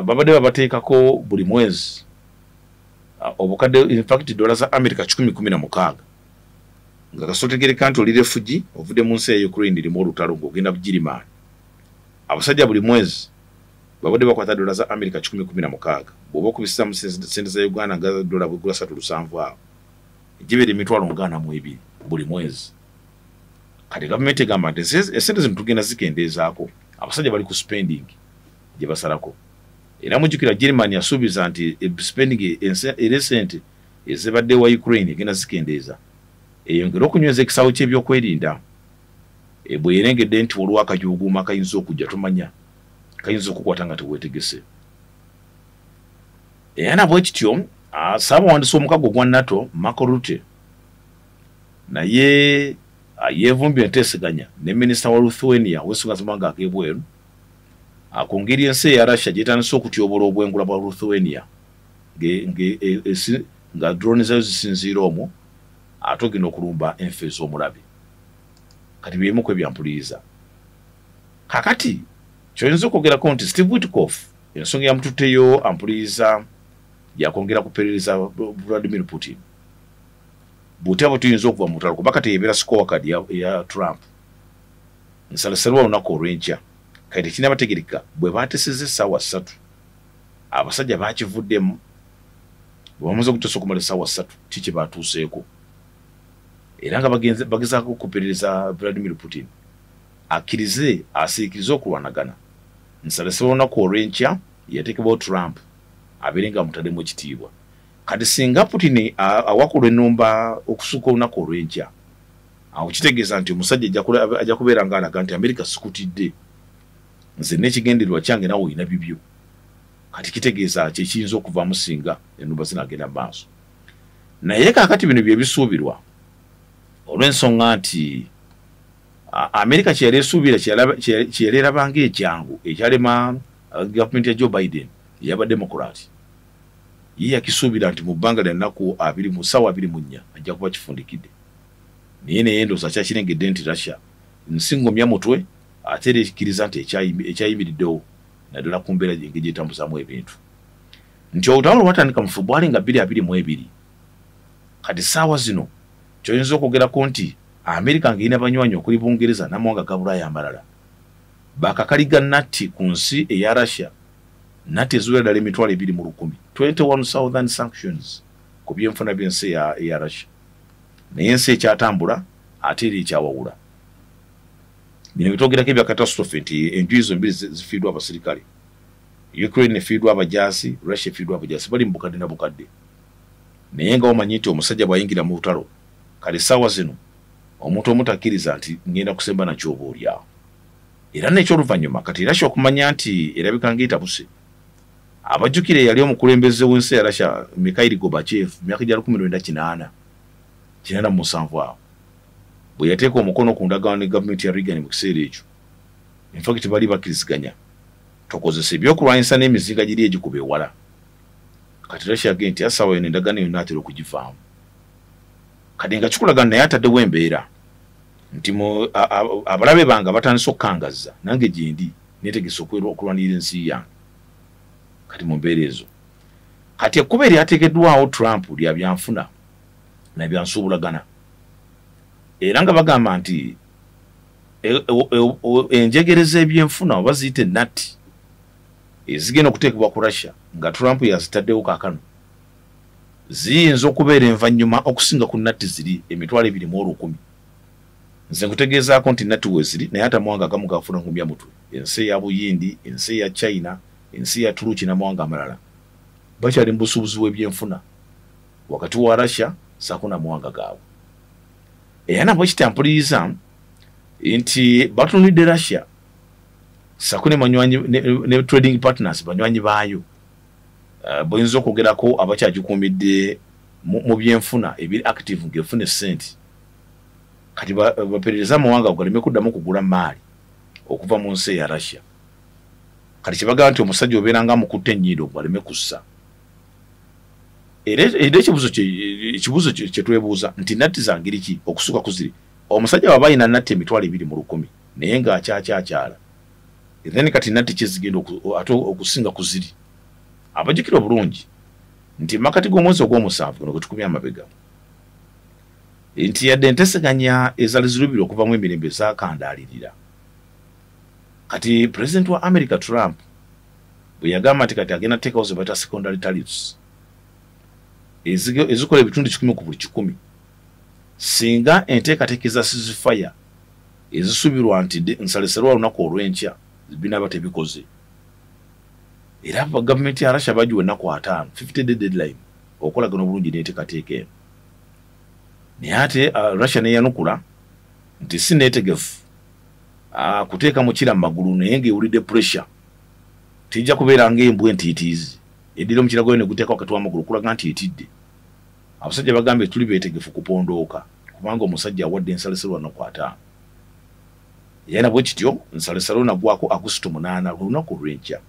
babadde babateekako buli mwezi obukadde in fact dola za America 116 nga kasotegereka nti oli refugee ovudde mu nsi ya Ukraine irimu olutalo ng'ogenda Bugirimaani abasajja buli mwezi babadde bakwata dola za America 116 bw'oba okubisa mu sente za Uganda nga dola $370 awo jibere emitwalo 42 buli mwezi. Kati government egamba nti esente zino tugenda zikendeezaako abasajja bali ku spending gye basalako. Era mujjukira Germany yasuubiza nti spending esente ezibadde wa Ukraine egenda zikendeeza. Eyongera okunyweza ekisawo ky'ebyokwerinda. Bwe yerengedde nti olwa akajuguuma kayinza okujja tumanya kayinza okukwata nga teweetegese. Era bwe kityo Ssaabawandiisi w'omukago gwa NATO Mark Rutte naye yeevumbye enteeseganya ne minisita wa Lithuania w'ensonga z'amawanga ag'ebweru ku ngeri ensi eya Russia gyetandise okutyoboola obwengula bwa Lithuania nga drone zayo zisinziira omwo ate ogenda okulumba enfa ez'omulabe. Kati byemu ku ebyampuliriza. Kakati kyoyinza okwogerako nti Steve Witkoff ensonga yamututteyo ampuliriza yakwongera kuperereza Vladimir Putin. Butabo tuyinza okuva mu mutalo kuba kati yebeera scorecard ya Trump. Nsalasalwa olunaku olw'enkya kati kinaabategereka bwe baateseza essaawa 3 abasajja baakivuddemu bamaze okutuusa okumala essaawa 3 kiki baatuuseeko. Era nga bagezaako okuperereza Vladimir Putin akkirize asiikirize okulwanagana. Nsalasalwa olunaku olw'enkya yateekebwawo Trump abeere nga mutaddemu ekitiibwa. Kati singa Putin awakula ennumba okusuka olunaku olw'enkya awo kitegeeza nti omusajja ajja kubeera ng'alaga nti Amerika sikutidde nze n'ekigendererwa kyange nawe olina bibyo. Kati kitegeeza kyekiyinza okuvaamu singa ennumba zinaagenda mu maaso. Naye kaakati bino bye bisuubirwa olw'ensonga nti Amerika kye yali esuubira kye yali erabanga ekyangu ekyalema gavumenti ya Joe Biden ey'Abademokraati. Ye yakisuubira nti mu bbanga lya nnaku 24 ajja kuba kifundikidde. Naye neyendooza kyakirengedde nti Russia nsingomya mutwe ate era ekkiriza nti ekyayimiriddewo naddala ku mbeera engeri gyetambuzaamu ebintu. Nti olutalo lwatandika mu February nga 2022. Kati ssaawa zino kyoyinza okwogerako nti Amerika ng'erina banywanyi okuli Bungereza n'amawanga ga Bulaaya amalala bakakaliga natti ku nsi eya Russia natti eziwera ddala emitwalo 210 21,000 sanctions ku byenfuna by'ensi eya Russia. Naye ensi ekyatambula ate era ekyawawula. Bino bitwogerako ebya catastrophe nti enjuyi zombiri zifiiddwa abasirikale. Ukraine efiiddwa abajaasi, Russia efiiddwa abajaasi bali mu bukadde na bukadde. Naye nga omanyi nti omusajja bw'ayingira mu lutalo kale essaawa zino omuntu omutakkiriza nti ngenda kusemba nakyo oba olyawo. Era n'ekyoluvannyuma kati Russia okumanya nti erabika ng'etabuse. Abajjukire yali omukulembeze w'ensi ya Russia Mikhail Gorbachev myaka gya 1987 awo bwe yateeka omukono ku ndagaano ne gavumenti ya Reagan mu kiseera ekyo. In fact bali bakkiriziganya tokozesa ebyokulwanyisa n'emizinga giri egikuba ewala. Kati Russia agenti asaawa eno endagaano eyo n'atera okugivaamu. Kati nga kikulaga naye ataddewo embeera nti abalabe bange batandise okukangazza nange gyendi neetegesa okulwanirira ensi yange. Kati mu mbeera ezo kati ekkuba eryateekeddwawo Trump lya byanfuna na byansuubulagana. Era nga bagamba nti enjegere z'ebyenfuna oba ziyite natti ezigenda okuteekebwa ku Russia nga Trump yazitaddewo kaakano ziyinza okubeera envannyuma okusinga ku natti ziri emitwalo 210. Nze nkutegeezaako nti natti weeziri naye ate amawanga agamu gafuna nkumya mutwe. Ensi eya Buyindi, ensi eya China, ensi ya Turuki n'amawanga amalala bakyali mu busuubuzi bw'ebyenfuna wakati wa Russia saako n'amawanga gaabwe. Era nabwe kitampuliriza nti batunudde Russia saako ne trading partners banywanyi baayo boyinza okwogerako abakyagikuumidde mu byenfuna ebiri active ng'efuna essente. Kati baperereza amawanga galeme kuddamu kugula maali okuva mu nsi ya Russia. Kati kibagamba nti omusajja obeera nga mukutte ennyindo galeme kussa. Era ekibuuzo kye twebuuza nti natti za ngeri ki okusuka ku ziri. Omusajja baba alina natti emitwalo 210 naye ng'akyakyakyala. Then kati natti kyezigenda ate okusinga ku ziri. Abajjukira obulungi nti makati g'omwezi ogw'omusanvu guno gwe tukumya amabega nti yadde enteeseganya ezali zirubirwa okuvamu emirembe zaakandaalirira. Kati President wa America Trump bwe yagamba nti kati agenda teekawo ze bayita secondary tariffs ezikola ebitundu 10 ku buli 10 singa enteekateeka za ceasefire ezisubirwa nti nsaleserwa lunaku olw'enkya binaba tebikoze. Era gavumenti ya Russia bagiwa ennaku 5 50-day deadline okolagana obulungi n'enteekateeka eno. Naye ate Russia neyanukula nti si neetegefu kuteeka mukira mu magulu naye ng'ewulidde pressure tijja kubeera ng'embwa entiitiizi eddira omukira gwayo ne guteeka wakati w'amagulu kulaga nti etidde. Abasajja bagambye tuli beetegefu kupondooka kubanga omusajja awadde ensaleserwa lunaku 5. Era bwe kityo nsaleserwa nagwako August 8 lunaku lw'enkya.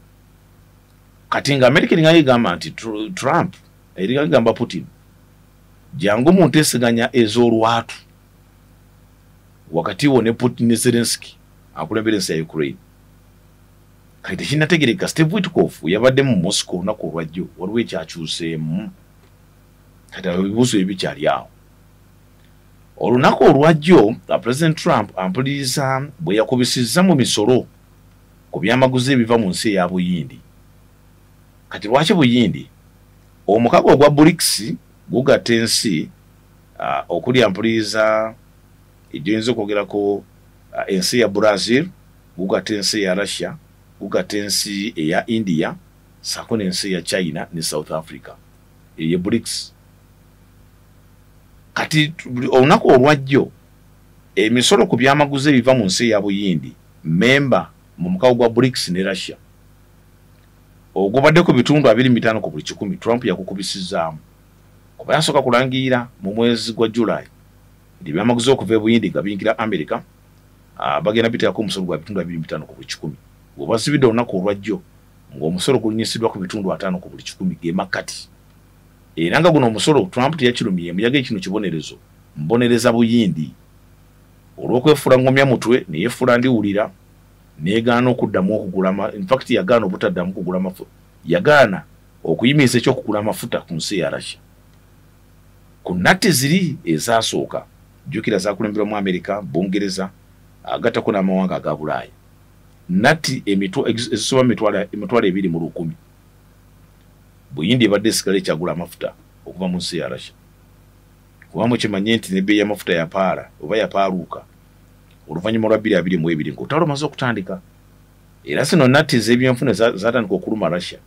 Kati nga America nga yigamba nti Trump eri gamba Putin jangu mu nteeseganya ez'olwatu wakati wo ne Putin ne Zelensky akulembera ensi ya Ukraine. Kati tekinategeereka Steve Witkoff yabadde mu Moscow lunaku olwajjo waliwo ekyakyuseemu. Kati ebibuuzo ebikyali awo. Olunaku olwajjo President Trump ampuliriza bwe yakubisizza mu misolo ku byamaguzi ebiva mu nsi eya Buyindi. Kati lwaki Buyindi? Omukago ogwa BRICS gugatta ensi okuli ampuliriza ejjoyinza okwogerako ensi ya Brazil, gugatta ensi ya Russia, gugatta ensi eya India, sako n'ensi ya China ne South Africa. Ye BRICS. Kati olunaku olwajjo emisolo ku byamaguzi ebiva mu nsi ya Buyindi memba mu mukago gwa BRICS ne Russia ogubadde ku bitundu 25 ku buli 100 Trump yakukubisizaamu. Kuba yasooka kulangira mu mwezi gwa July ndi byamaguzi okuva e Buyindi gabingira America bagenda biteeka ku musolo gwa bitundu 25 ku buli 100. Bw'obasibidde olunaku olwajjo ng'omusolo gulinyisiddwa ku bitundu 5 ku buli 100 gemakati. Era nga guno omusolo Trump teyakirumye muyage kino kibonerezo mbonereza Buyindi olw'okwefuula ngomya mutwe neyefuula ndiwulira neegaana okuddamu okugula in fact yagaana obutaddamu kugula mafuta, yagaana okuyimiriza ekyokugula amafuta ku nsi ya Russia. Ku nnatti ziri ezaasooka jjukira zaakulemberwa mu Amerika, Bungereza agattako n'amawanga aga Bulaaya. Nnatti ezisoba emitwalo 2,100 Buyindi ebadde esigala ekyagula amafuta okuva mu nsi ya Russia. Kuba mukimanye nti n'ebbeeyi y'amafuta yapaala oba yapaaluuka oluvannyuma lwa 2022 ng'olutalo lumaze okutandika. Era sino nnatti ez'ebyenfuna zaatandika okuluma Russia.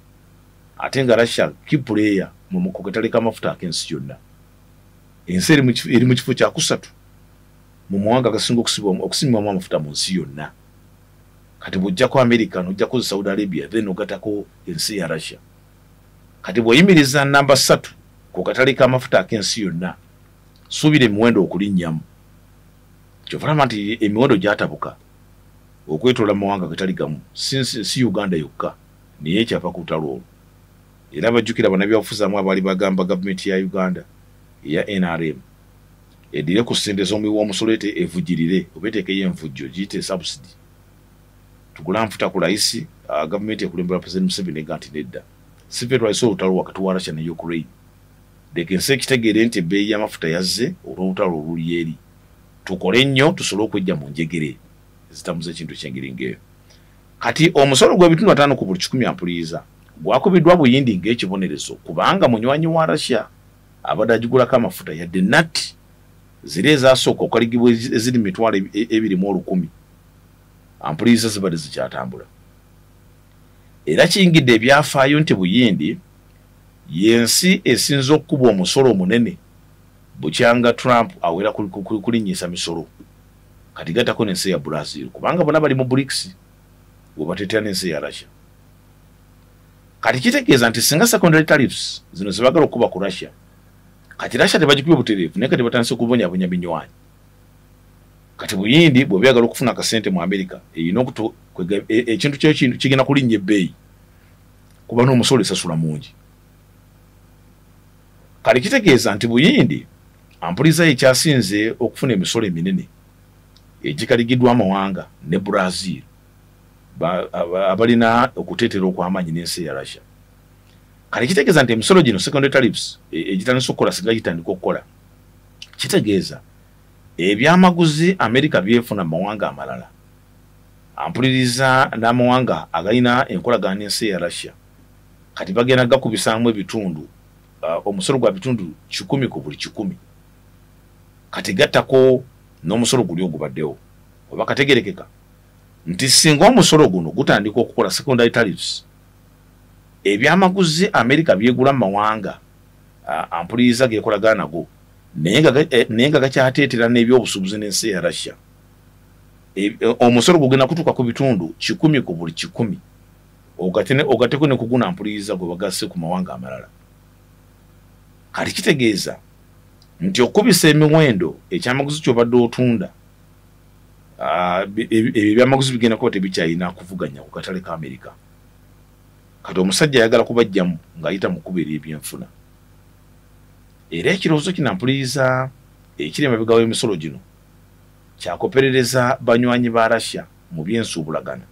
Ate nga Russia key player mu katale k'amafuta ak'ensi yonna. Ensi eri mu kifo kya 3 mu mawanga agasinga okusimibwamu amafuta mu nsi yonna. Kati bw'ojjako America n'ojjako Saudi Arabia then ogattako ensi ya Russia. Kati bw'oyimiriza namba 3 ku katale k'amafuta ak'ensi yonna suubira emiwendo okulinnyamu. Kyovulaba nti emiwendo gyatabuka okwetoola mu mawanga gatali gamu si Uganda yokka naye ekyava ku lutalo olwo. Era bajjukira bannabyabufuzi abaali bagamba gavumenti ya Uganda eya NRM edire ku ssente z'omuwi w'omusolo evujjirire oba eteekeyo enfujjo giyite subsidy. Tugula nfuta ku layisi gavumenti ekulembera President Museveni ega nti nedda sife twalise olutalo wakati wa Russia ne Ukraine. Dekense ekitegeere nti ebbeeyi y'amafuta yazze olw'olutalo oluli eri. Tukole nnyo tusobole okwejja mu njegere ezitamuza ekintu ky'engeri ng'eyo. Kati omusolo gw'ebitundu 5 ku buli 100 ampuliriza gwakubiddwa Buyindi ng'ekibonerezo kubanga munywanyi wa Russia abadde agigulako amafuta yadde nnatti ziri ezaasooka okaligibwa eziri mitwalo 2,100 ampuliriza zibadde zikyatambula. Era kiyingidde ebyafaayo nti Buyindi yensi esinza okukuba omusolo omunene bukyanga Trump awera kulinnyisa misolo. Kati gattako n'ensi ya Brazil kubanga bonna bali mu BRICS webateetera n'ensi ya Russia. Kati kitegeeza nti singa secondary tariffs zino zibagala okuba ku Russia, kati Russia tebagikubye butereevu naye kati batandise okubonyabonya binywanyi. Kati Buyindi bw'obyagala okufuna akasente mu America erina ekintu ky'ekintu kigenda kulinnya ebbeeyi kuba n'omusolo esasula mungi. Kati kitegeeza nti Buyindi ampuliza ekyasinze okufuna emisolo eminene egikaligiddwa amawanga ne Brazil abalina okuteetera okw'amaanyi n'ensi ya Russia. Kati kitegeeza nti emisolo gino secondary tariffs egitandise okukola singa gitandika okukola kitegeeza ebyamaguzi America byefuna mu mawanga amalala ampuliriza n'amawanga agalina enkolagana n'ensi ya Russia kati bagenda gakubisaamu ebitundu omusolo gwa bitundu 10 ku buli 100. kati gattako n'omusolo guli ogubaddewo oba kategerekeka nti singa omusolo guno gutandika okukola secondary tariffs ebyamaguzi America byegula mu mawanga ampuliza gekolagana nago naye nga gakyateetera n'ebyobusuubuzi n'ensi ya Russia omusolo gugenda kutuuka ku bitundu 10 ku buli 10 ogateko ne kuguna ampuliza gwe bagase ku mawanga amalala kati kitegeeza nti okubisa emiwendo ekyamaguzi kyobadde otunda ebyamaguzi bigenda kuba tebikyayina kuvuganya ku katale ka America kati omusajja ayagala kubajjamu ng'ayita mu kubeera ebyenfuna era ekirowoozo kinampuliza ekiri emabega w'emisolo gino kyakoperereza banywanyi ba Russia mu byensuubulagana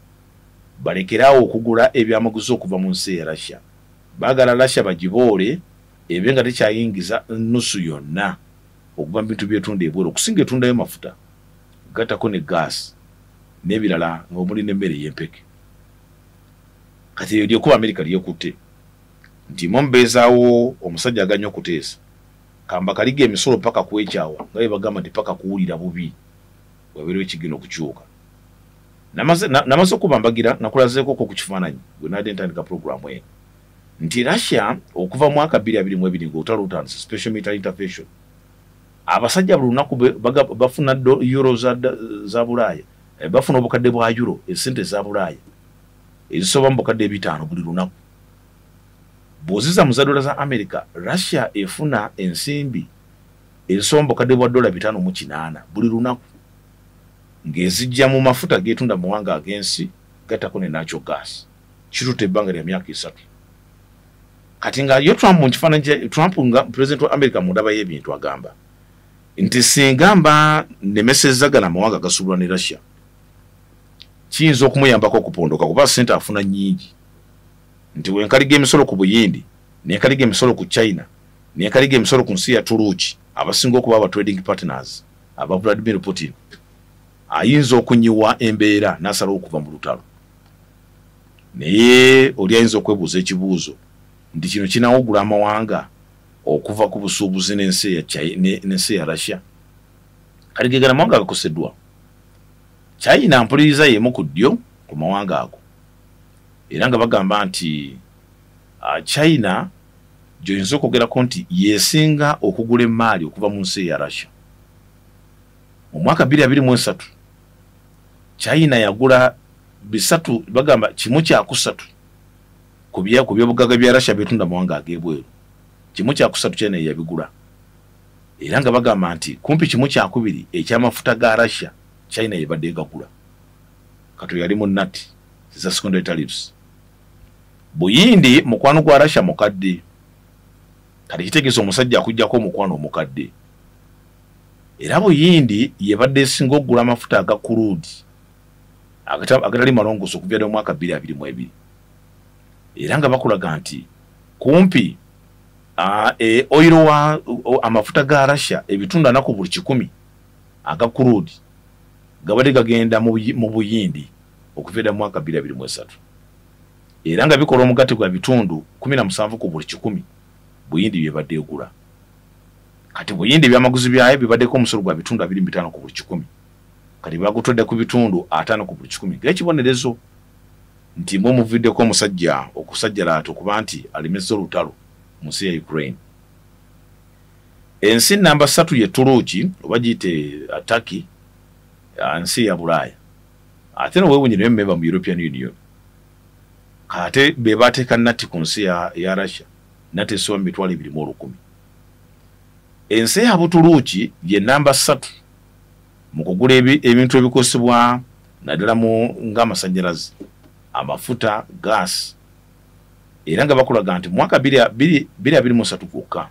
balekeraawo okugula ebyamaguzi okuva mu nsi ya Russia baagala Russia bagiboole ebe nga tekyayingiza nusu yonna okuva mu bintu byetunda ebweru okusinga etundayo mafuta gattako ne gas n'ebirala ng'omuli n'emmere y'empeke kati eyo lyekuba America lyekutte nti mombeezaawo omusajja aganya okuteesa kamba kaliga emisolo paka kwekyawa nga bwe bagamba nti paka kuwulira bubi wabeerewo ekigenda okukyuka namaze okubambagira nakulazeeko ku kifaananyi gwe nadde ntandika puroguramu eno nti Russia okuva mu mwaka 2022 ng'olutalo lutandise special military intervention abasajja buli lunaku bafuna euro za Bulaaya bafuna obukadde bwa euro esente za Bulaaya ezisoba mu bukadde 5 buli lunaku bw'oziza mu za dola za America Russia efuna ensimbi ezisoba mu bukadde bwa $5.8 buli lunaku ng'ezijja mu mafuta geetunda mu mawanga ag'ensi gattako ne natural gas kirute ebbanga lya myaka 3 kati nga yo Trump mu kifaananyi Trump nga president wa America mu ndaba y'ebintu agamba nti singa mba nemesezagana amawanga gasulwa ne Russia kiyinza okumuyambako okupondoka kuba sente afuna nnyingi nti wenkaliga emisolo ku Buyindi nenkaliga emisolo ku China nenkaliga emisolo ku nsi ya Turuki abasinga okuba aba trading partners aba Vladimir Putin ayinza okunyiwa embeera n'asalawo okuva mu lutalo naye oli ayinza okwebuuza ekibuuzo nti kino kinawugula amawanga okuva ku busuubuzi n'ensi ya Russia kaligegana amawanga agakoseddwa China mpuliriza y'emu ku ddyo ku mawanga ago era nga bagamba nti China gy'oyinza okwogerako nti yeesinga okugula emmaali okuva mu nsi ya Russia mu mwaka 2023 China yagula bisatu bagamba 1/3 ku byobugagga bya Russia betunda mawanga ag'ebweru 1/3 China yabigula era nga bagamba nti kumpi 1/2 ekyamafuta ga Russia China yebadde egagula kato yali mu nati za secondary tariffs Buyindi mukwano gwa Russia mukadde kati kitegeeza omusajja akujjako omukwano omukadde era Buyindi yebadde esinga okugula amafuta aga crude agatali malongooso okuva mu mwaka 2022 era nga bakulaga nti kumpi oil wa amafuta ga Russia ebitunda nako buli 10 aga crude gabadde gagenda mu Buyindi okuva mu mwaka 2023 era nga bikola omugati gwa bitundu 17 ku buli 10 Buyindi byebadde egula kati Buyindi byamaguzi byayo bibaddeko omusolo gwa bitundu 25 ku buli 10 kati bagutodde ku bitundu 5 ku buli 10 ng'ekibonerezo nti mwe muviddeko omusajja okusajjala okuba nti alimezza olutalo mu nsi ya Ukraine ensi namba 3 ye Turuki oba giyite Turkey nsi ya Bulaaya ate no weewunyire mmemba mu European Union kate be bateeka nati ku nsi ya Russia nati esoba mu mitwalo 210 ensi ya Buturuki ye namba 3 mu kugula ebintu ebikosebwa naddala mu ng'amasannyalaze amafuta gas era nga bakulaga nti mwaka 2023 kwokka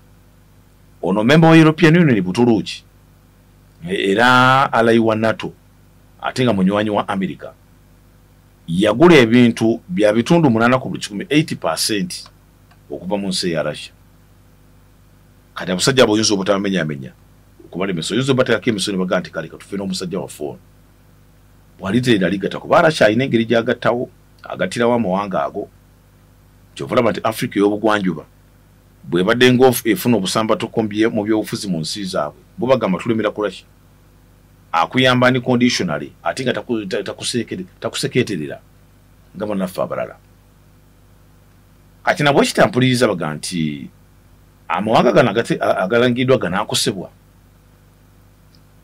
ono memba wa European Union Buturuki era alayiwa NATO ate nga munywanyi wa America yagula ebintu bya bitundu 8 ku 80% okuva mu nsi ya Russia kati abasajja boyinza obutamenya kuba lemeso yuzo bataka emiso ne baganti kali katufena omusajja wa phone walitera ligata kuba Russia ine ngeri jagattawo agatira wa mawanga ago kyovula bati Africa y'obugwanjuba bwe badde ngofu efuna obusamba tokombye mu byobufuzi mu nsi zaabwe bo bagamba tulemera ku Russia akuyamba ni conditionally ate nga takuseketerera nga bannaffe abalala kati nabwe kitampuliriza baga nti amawanga gano agalangiddwa ganaakosebwa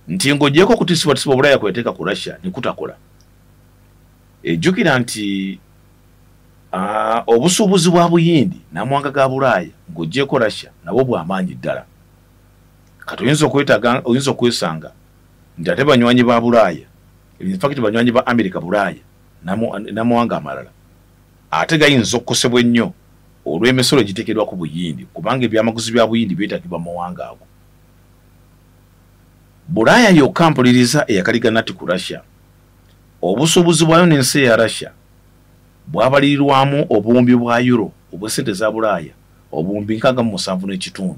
nti ng'ogyeko kutisibwatisibwa Bulaaya kweteeka ku Russia nikutakola ejjukira nti obusuubuzi bwa Buyindi n'amawanga ga Bulaaya ng'ogyeko Russia nabwo bw'amaanyi ddala kati oyinza okwesanga nti ate banywanyi ba Bulaaya in fact banywanyi ba America Bulaaya n'amawanga amalala ate gayinza okukosebwa ennyo olw'emisolo giteekeddwa ku Buyindi kubanga ebyamaguzi bya Buyindi byetaagibwa mu mawanga ago Bulaaya yokka mpuliriza eyakaligana nti ku Russia obusuubuzi bwayo n'ensi ya Russia bwabalirirwamu obuwumbi bwa euro obw'essente za Bulaaya obuwumbi 67.5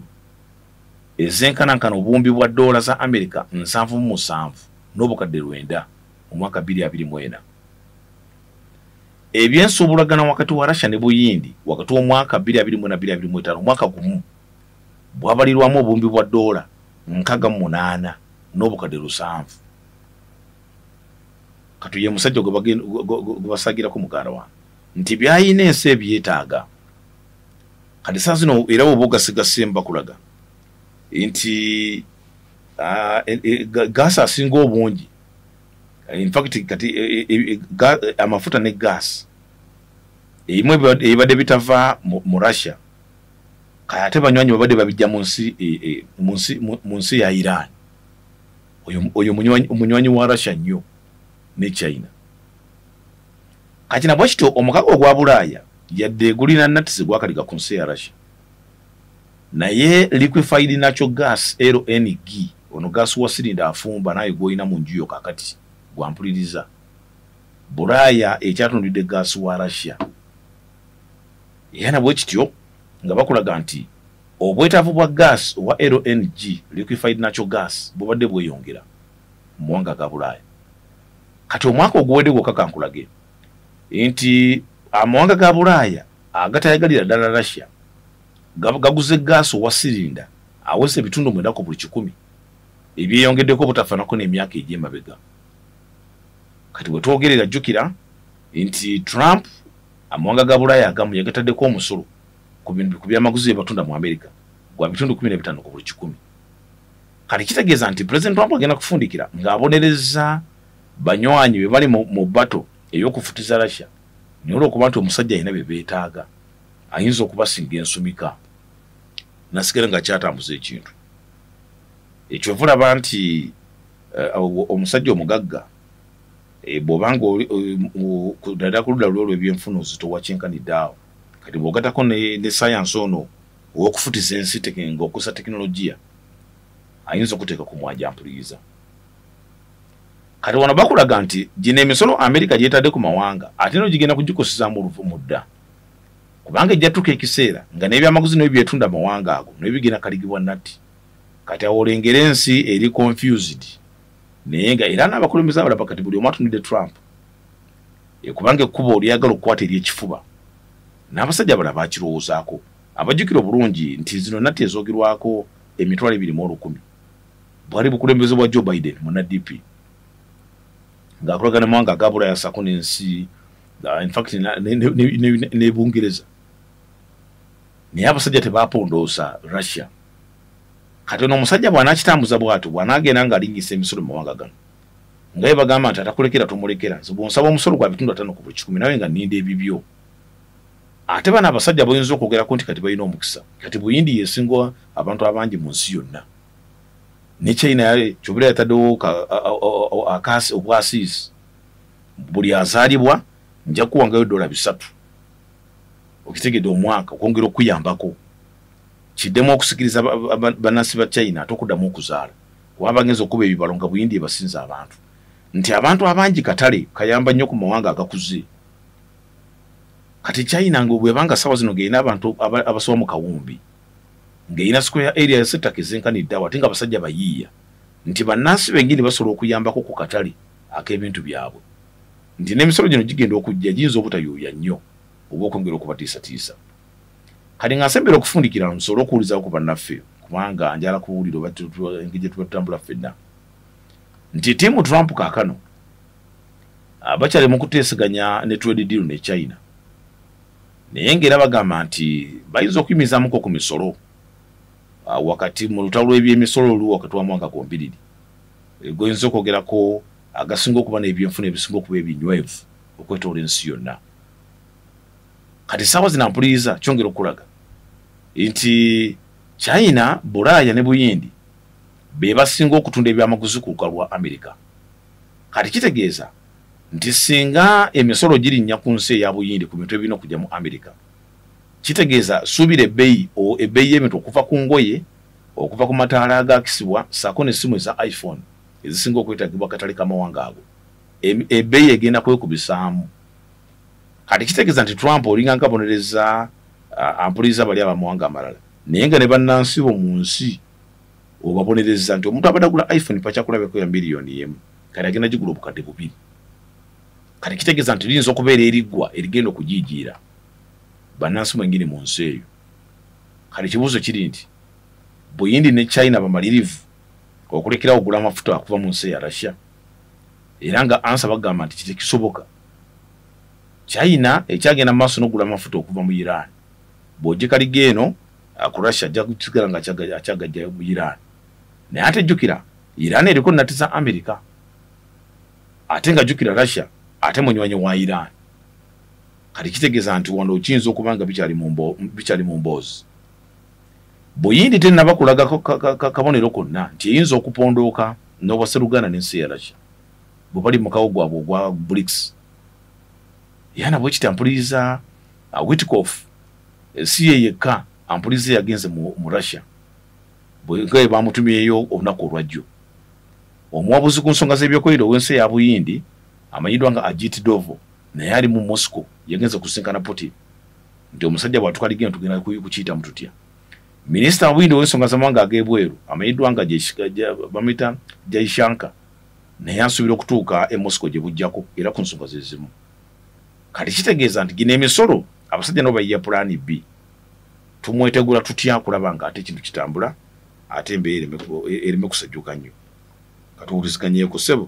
ezenkanankana obuwumbi bwa dola za America 77 n'obukadde 9 mu mwaka 2024 ebyensuubulagana wakati wa Russia ne Buyindi wakati w'omwaka 2024-2025 mwaka gumu bwabalirirwamu obuwumbi bwa dola 68 n'obukadde 7 katuye musajja gwe basagira ku muganda wange nti byayina ensi ebyetaaga kati saa zino era bw'ogasigasemba kulaga nti gas asinga obungi in fact kati amafuta ne gas ebimwe ebibadde bitava mu Russia kaya ate banywanyi babadde babijja mu nsi ya Iran oyo munywanyi wa Russia nnyo ne China kati nabwe kityo omukago ogwa Bulaaya yadde gulina natisi gwakaliga ku nsi ya Russia naye liquefied natural gas LNG ono gas wa silinda afumba naye gwoyina mu njuyo kakati gwampuliriza Bulaaya ekyatundidde gas wa Russia yana bwe kityo nga bakulaga nti obwetaavu bwa gas wa LNG liquefied natural gas bubadde bweyongera mu wanga ga Bulaaya kati omwaka oguwedde gwokka kankulage nti amawanga ga Bulaaya agatayagalira ddala Russia gaguze gas wa silinda awese bitundu 9 ku buli 100 ebyeyongeddeko butafaanako n'emyaka egy'emabega kati bwe twogerera jjukira nti Trump amawanga ga Bulaaya agamu yagataddeko omusolo ku byamaguzi batunda mu America gwa bitundu 15 ku buli 100 kati kitegeeza nti President Trump agenda kufundikira ng'abonereza banywanyi be bali mu bato ey'okufutiza Russia naye olw'okuba nti omusajja alina bye beetaaga ayinza okubasinga ensumika nasigala nga kyatambuza ekintu ekyo vulaba nti omusajja omugagga bw'obanga ddala ku ludda lwolwo ebyenfuna ozitowa kyenkanidde awo kati bw'ogatako ne sayansi ono ow'okufutiza ensi ng'okusa tekinologiya ayinza okuteeka ku mwanja mpuliriza kati wano bakulaga nti gino emisolo America gyetadde ku mawanga ate no gigenda kugikosezaamu oluvumu dda kubanga ejjatuuka ekiseera nga n'ebyamaguzi n'ebyo byetunda amawanga ago naye bigenda kaligibwa natti kati awo olengera ensi eri confused naye nga era n'abakulembeze abalaba kati buli omu atunudde Trump kubanga ekkuba olyagala okukwata ery'ekifuba n'abasajja abalala bakirowoozaako abajjukira obulungi nti zino natti ezoogerwako emitwalo 210 bwali bukulembeze bwa Joe Biden mu NDP ng'akolagana amawanga aga Bulaaya ssaako n'ensi in fact ne Bungereza naye abasajja tebapondoosa Russia kati ono omusajja bw'anaakitambuza bw'atyo bw'anaagenda ng'alinyisa emisolo mu mawanga gano nga ye bagamba nti atakulekera tomulekera bw'onsaba omusolo gwa bitundu 5 ku buli 100 nawe nga nninda ebibyo ate bano abasajja boyinza okwogerako nti kati balina omukisa kati Buyindi yeesinga abantu abangi mu nsi yonna ne China kyobera yataddewo akasi obwasiisi buli azaalibwa nja kuwangayo $3 okitegedde omwaka okwongera okuyambako kiddemu okusikiriza bannansi ba China ate okuddamu okuzaala kuba bagenza okuba ebibalo nga Buyindi ebasinza abantu nti abantu abangi katale kayamba nnyo ku mawanga agakuze kati China bwebanga sawa zino ng'erina abantu abasoba mu kawumbi ng'erina square area ya seta kezenkanidde awo ate nga abasajja bayiiya nti bannansi bengini basobola okuyambako ku katale ak'ebintu byabwe nti n'emisolo gino gigenda okujja giyinza obutayuuya nnyo oba okwongera okubatiisatiisa kati ngasembera okufundikira nsolo okuwuliza ku bannaffe kubanga njala kuwulira engije tubatambula ffenna nti tiimu Trump kaakano bakyali mu kuteeseganya ne trade deal ne China naye ng'era bagamba nti bayinza okuyimizamuko ku misolo wakati mu lutalo lw'ebyemisolo oluwo wakati wa mwaka gombiriri goyinza okwogerako agasinga okuba n'ebyenfuna ebisinga okuba ebinywevu okwetoola ensi yonna kati saawa zino mpuliriza kyongera okulaga nti China, Bulaya ne Buyindi be basinga okutunda ebyamaguzi ku lukalu lwa Amerika kati kitegeeza nti singa emisolo girinnya ku nsi eya Buyindi ku bintu ebirina okujja mu Amerika kitegeeza suubira ebbeeyi y'ebintu okuva ku ngoye okuva ku mataala agakisibwa saako n'essimu eza iPhone ezisinga okwetagibwa katale k'amawanga ago ebbeeyi egenda kwekubisaamu kati kitegeeza nti Trump olinga nkabonereza ampuliriza bali abamawanga amalala naye nga ne bannansi bo mu nsi obabonereza nti omuntu abadde agula iPhone pakyakulabeko ya miliyoni emu kati agenda gigula obukadde bubiri kati kitegeeza nti liyinza okubeera eriggwa erigenda okugiijiira bannansi mwengini mu nsi eyo kati ekibuuzo kiri nti Buyindi ne China bamalirivu okulekerawo okugula amafuta okuva mu nsi ya Russia era nga ansa bagamba nti kitekisoboka China ekyagenda maaso n'okugula amafuta okuva mu Iran bw'ogikaligga eno ku Russia ajja kusigala nga akyagajja mu Iran naye ate jjukira Iran eriko nnatiza Amerika ate nga jjukira Russia ate munywanyi wa Iran kati kitegeeza nti wano okiyinza okuba nga bikyali mu mboozi Buyindi tennaba kulaga kabonero konna nti eyinza okupondooka n'obwaseruganda n'ensi ya Russia bwe bali mu kawo gwabwe ogwa BRICS yana bwekiti ampuliriza Witkoff si ye yekka ampuliriza yagenze mu Russia bwe bamutumyeyo olunaku olwajjo omuwabuzi ku nsonga z'ebyokwerinda ow'ensi ya Buyindi amanyiddwa nga Ajit Dovo naye ali mu Moscow yagenze kusinkana Putin nti omusajja bw'atukaligenda tugenda kukiyita mu tutya minisita wa Buyindi ow'ensonga z'amawanga ag'ebweru amanyiddwa nga bamuyita Jaishankar naye asuubira okutuuka e Moscow gye bujjako era ku nsonga ze zimu kati kitegeeza nti gino emisolo abasajja nabo bayiya pulaani B tumwetegula tutya kulaba nga ate ekintu kitambula ate embeera ereme kusajjuka nnyo katuwuliziganyeko ssebo